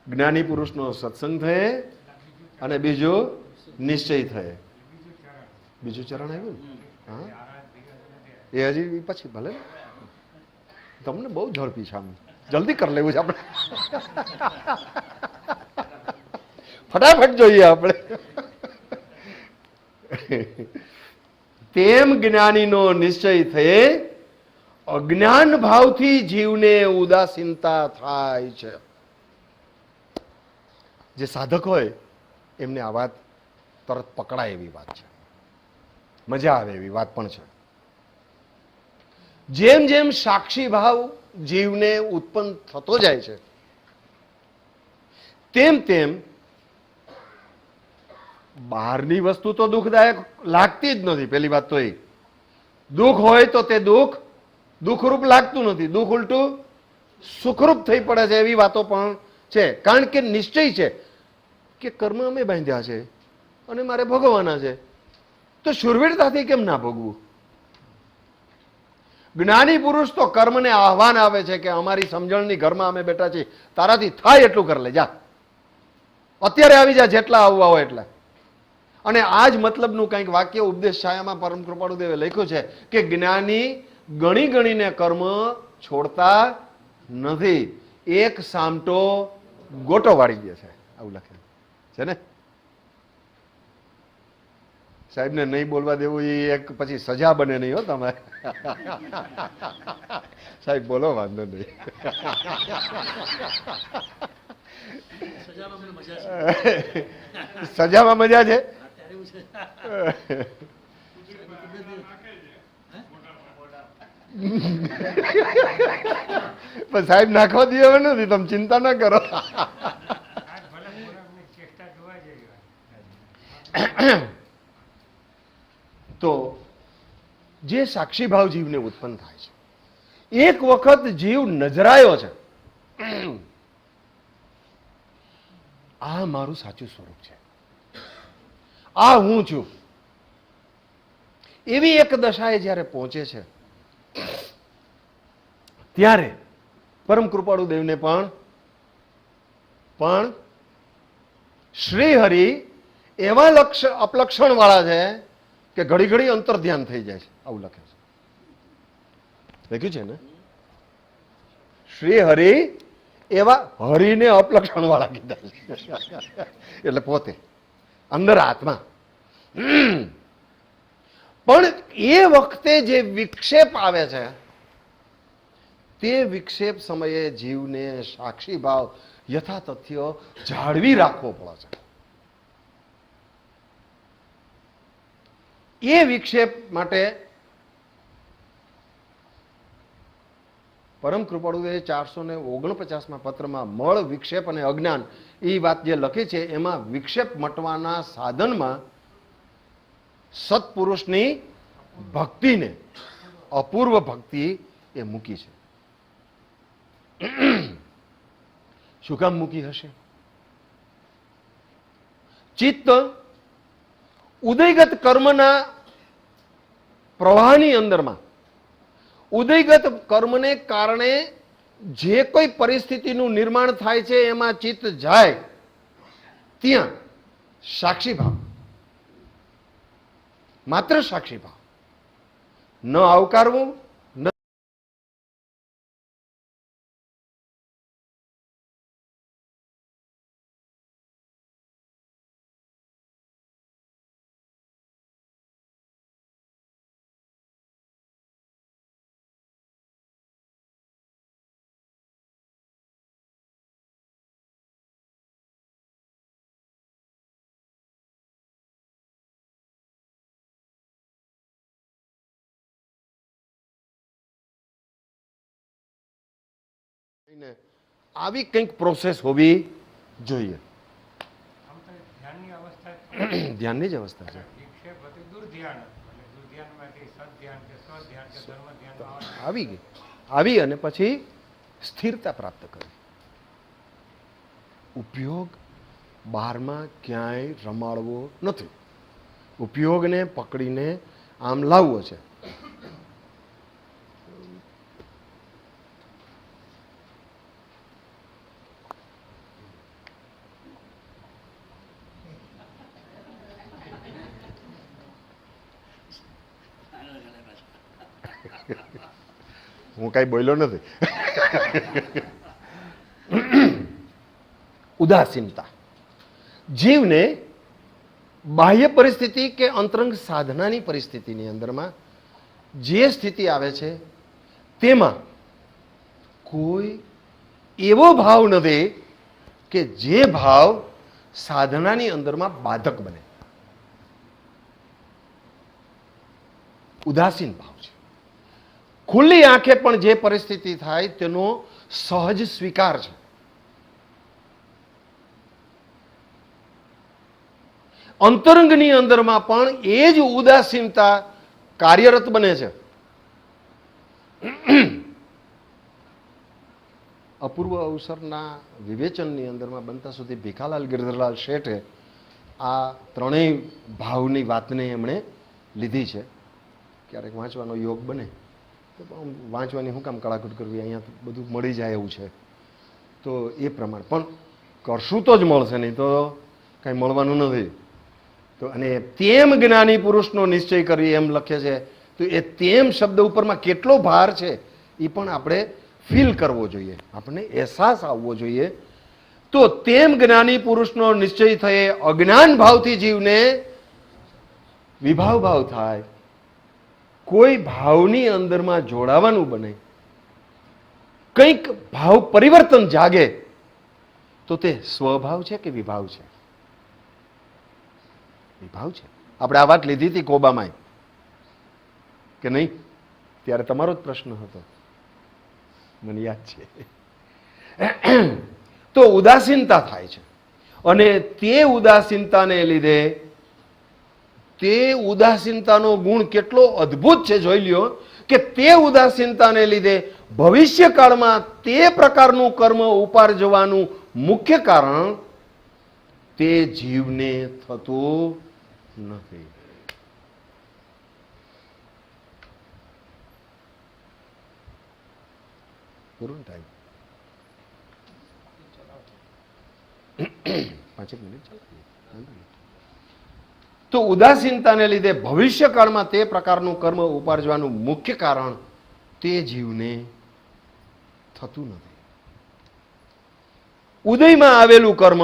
જ્ઞાની પુરુષનો સત્સંગ થયે અને બીજો નિશ્ચય થયે. બીજું ચરણ આવ્યું ને, હા એ હજી પછી ભલે. તમને બહુ ઝડપી છે, આમ જલ્દી કરી લેવું છે આપણે. ફટાફટ જોઈએ આપણે. તેમ જ્ઞાનીનો નિશ્ચય થયે અજ્ઞાન ભાવથી જીવને ઉદાસીનતા થાય છે. જે સાધક હોય એમને આ વાત તરત પકડાય એવી વાત છે, મજા આવે એવી વાત પણ છે. જેમ જેમ સાક્ષી ભાવ જીવને ઉત્પન્ન થતો જાય છે તેમ તેમ બહારની વસ્તુ તો દુઃખદાયક લાગતી જ નથી. પેલી વાત તો એ, દુઃખ હોય તો તે દુઃખરૂપ લાગતું નથી, દુઃખ ઉલટું સુખરૂપ થઈ પડે છે એવી વાતો પણ છે. કારણ કે નિશ્ચય છે કે કર્મ અમે બાંધ્યા છે અને મારે ભોગવવાના છે, તો શુરવીરતાથી કેમ ના ભોગવું? જ્ઞાની પુરુષ તો કર્મને આહવાન આવે છે કે અમારી સમજણની ઘરમાં અમે બેઠા છીએ, તારાથી થાય એટલું કરી લે, જા અત્યારે આવી જા, જેટલા આવવા હોય એટલા. અને આ જ મતલબનું કંઈક વાક્ય ઉપદેશ છાયામાં પરમ કૃપાળુદેવે લખ્યું છે કે જ્ઞાની ગણી ગણીને કર્મ છોડતા નથી. એક સામટો ગોટો વાળી દે છે, આવું લખે છે ને. સાહેબને નહીં બોલવા દેવું એ એક પછી સજા બને નહીં હો તમારે. સાહેબ બોલો, વાંધો નહીં. સજામાં મને મજા છે. સજામાં મજા છે. અત્યારે એવું છે. પણ સાહેબ નાખવા દે હવે નથી, તમે ચિંતા ના કરો. તો જે સાક્ષી ભાવ જીવને ઉત્પન્ન થાય છે, એક વખત જીવ નજરાયો છે, આ મારું સાચું સ્વરૂપ છે, આ હું છું, એવી એક દશાએ જ્યારે પહોંચે છે ત્યારે પરમ કૃપાળુ દેવને પણ શ્રી હરિ એવા અપલક્ષણ વાળા છે કે ઘડી ઘડી અંતર ધ્યાન થઈ જાય છે, આવું લખે છે. લખ્યું છે ને, શ્રી હરિ એવા હરિને અપલક્ષણ વાળા કીધા છે. એટલે પોતે અંદર આત્મા. પણ એ વખતે જે વિક્ષેપ આવે છે, તે વિક્ષેપ સમયે જીવને સાક્ષી ભાવ યથાતથ્ય જાળવી રાખવો પડે છે. એ વિક્ષેપ માટે પરમ કૃપાળુએ 449માં પત્રમાં મળ, વિક્ષેપ અને અજ્ઞાન એ વાત જે લખી છે, એમાં વિક્ષેપ મટવાના સાધનમાં સત્પુરુષની ભક્તિને, અપૂર્વ ભક્તિ એ મૂકી છે. શું કામ મૂકી હશે? ચિત્ત ઉદયગત કર્મના પ્રવાહની અંદરમાં, ઉદયગત કર્મને કારણે જે કોઈ પરિસ્થિતિનું નિર્માણ થાય છે એમાં ચિત્ત જાય ત્યાં સાક્ષી ભાવ, માત્ર સાક્ષી ભાવ, ન આવકારવું, ન આવી કંઈક પ્રોસેસ હોવી જોઈએ. ધ્યાનની જ અવસ્થા છે. આવી ગઈ, આવી અને પછી સ્થિરતા પ્રાપ્ત કરી. ઉપયોગ બહારમાં ક્યાંય રમાડવો નથી, ઉપયોગને પકડીને આમ લાવવો છે. હું કઈ બોલ્યો નથી. ઉદાસીનતા જીવને બાહ્ય પરિસ્થિતિ કે અંતરંગ સાધનાની પરિસ્થિતિની અંદરમાં જે સ્થિતિ આવે છે તેમાં કોઈ એવો ભાવ નથી કે જે ભાવ સાધનાની અંદરમાં બાધક બને. ઉદાસીન ભાવ છે. ખુલ્લી આંખે પણ જે પરિસ્થિતિ થાય તેનો સહજ સ્વીકાર છે. અંતરંગની અંદરમાં પણ એ જ ઉદાસીનતા કાર્યરત બને છે. અપૂર્વ અવસરના વિવેચનની અંદરમાં બનતા સુધી ભીખાલાલ ગિરધરલાલ શેઠે આ ત્રણેય ભાવની વાતને એમણે લીધી છે. ક્યારેક વાંચવાનો યોગ બને તો વાંચવાની શું કામ કડાકૂટ કરવી, અહીંયા તો બધું મળી જાય એવું છે. તો એ પ્રમાણે પણ કરશું તો જ મળશે, નહીં તો કાંઈ મળવાનું નથી. તો અને તેમ જ્ઞાની પુરુષનો નિશ્ચય કરી એમ લખે છે. તો એ તેમ શબ્દ ઉપરમાં કેટલો ભાર છે એ પણ આપણે ફીલ કરવો જોઈએ, આપણને અહેસાસ આવવો જોઈએ. તો તેમ જ્ઞાની પુરુષનો નિશ્ચય થયે અજ્ઞાન ભાવથી જીવને વિભાવ ભાવ થાય. કોઈ ભાવની અંદરમાં જોડાવાનું બને, કંઈક ભાવ પરિવર્તન જાગે, તો તે સ્વભાવ છે કે વિભાવ છે? વિભાવ છે. આપણે આ વાત લીધી હતી કોબામાં કે નહીં? ત્યારે તમારો જ પ્રશ્ન હતો, મને યાદ છે. તો ઉદાસીનતા થાય છે, અને તે ઉદાસીનતાને લીધે, તે ઉદાસીનતાનો ગુણ કેટલો અદ્ભુત છે જોઈ લ્યો, કે તે ઉદાસીનતાને લીધે ભવિષ્યકાળમાં તે પ્રકારનું કર્મ ઉપાર્જવાનું મુખ્ય કારણ તે જીવને થતું નથી. પૂરું ટાઈમ 5 મિનિટ. તો ઉદાસીનતાને લીધે ભવિષ્યકાળમાં તે પ્રકારનું કર્મ ઉપાર્જવાનું મુખ્ય કારણ તે જીવને થતું નથી. ઉદયમાં આવેલું કર્મ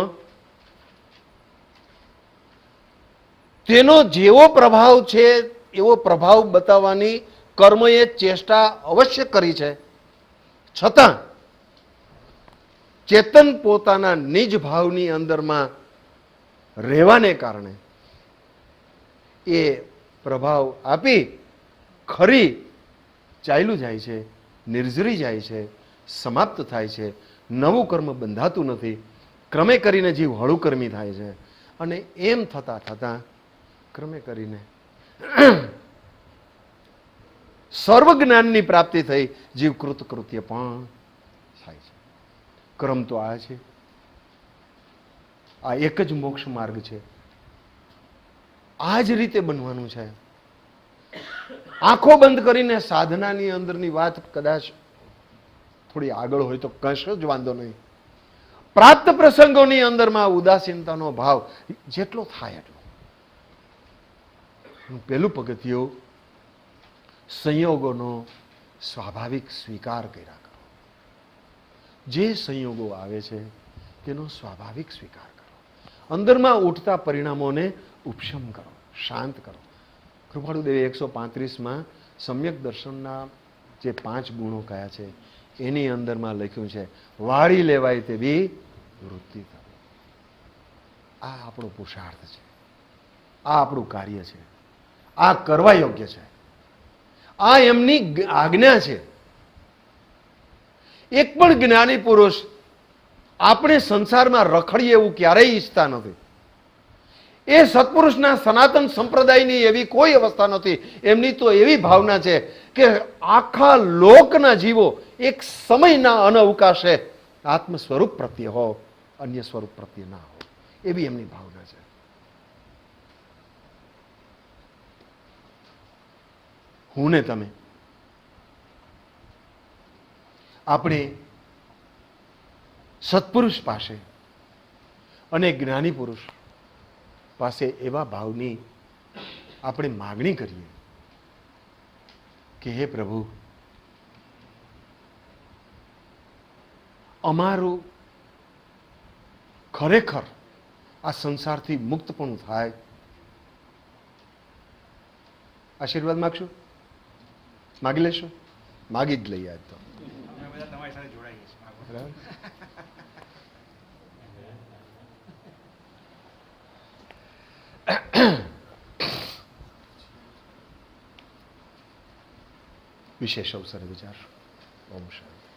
તેનો જેવો પ્રભાવ છે એવો પ્રભાવ બતાવવાની કર્મએ ચેષ્ટા અવશ્ય કરી છે, છતાં ચેતન પોતાના નિજ ભાવની અંદરમાં રહેવાને કારણે એ પ્રભાવ આપી ખરી ચાલ્યું જાય છે, નિર્જરી જાય છે, સમાપ્ત થાય છે. નવું કર્મ બંધાતું નથી. ક્રમે કરીને જીવ હળુકર્મી થાય છે, અને એમ થતાં થતાં ક્રમે કરીને સર્વજ્ઞાનની પ્રાપ્તિ થઈ, જીવ કૃતકૃત્ય પણ થાય છે. ક્રમ તો આ છે, આ એક જ મોક્ષ માર્ગ છે. આ જ રીતે બનવાનું છે. આંખો બંધ કરીને સાધનાની અંદરની વાત કદાચ થોડી આગળ હોય તો કશો જ વાંધો નહીં. પ્રાપ્ત પ્રસંગોની અંદરમાં ઉદાસીનતાનો ભાવ જેટલો થાય એટલો. પહેલું પગથિયું સંયોગોનો સ્વાભાવિક સ્વીકાર કર્યા કરો. જે સંયોગો આવે છે તેનો સ્વાભાવિક સ્વીકાર કરો. અંદરમાં ઉઠતા પરિણામોને ઉપશમ કરો, શાંત કરો. કૃપાળુદેવે 135માં સમ્યક દર્શનના જે 5 ગુણો કયા છે એની અંદરમાં લખ્યું છે, વાળી લેવાય તેવી વૃત્તિ થવી. આ આપણો પુરુષાર્થ છે, આ આપણું કાર્ય છે, આ કરવા યોગ્ય છે, આ એમની આજ્ઞા છે. એક પણ જ્ઞાની પુરુષ આપણે સંસારમાં રખડીએ એવું ક્યારેય ઈચ્છતા નથી. એ સત્પુરુષના સનાતન સંપ્રદાયની એવી કોઈ અવસ્થા નથી. એમની તો એવી ભાવના છે કે આખા લોકના જીવો એક સમયના અનઅવકાશે આત્મ સ્વરૂપ પ્રત્યે હો, અન્ય સ્વરૂપ પ્રત્યે ના હો, એવી એમની ભાવના છે. હું ને તમે આપણે સત્પુરુષ પાસે અને જ્ઞાની પુરુષ પાસે એવા ભાવની આપણે માગણી કરીએ કે હે પ્રભુ, અમારું ખરેખર આ સંસારથી મુક્તપણું થાય. આશીર્વાદ માગશું? માગી લેશો? માગી જ લઈએ આજ તો. વિશેષ અવસરે વિચાર. ઓમ શાંતિ.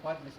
પત્ની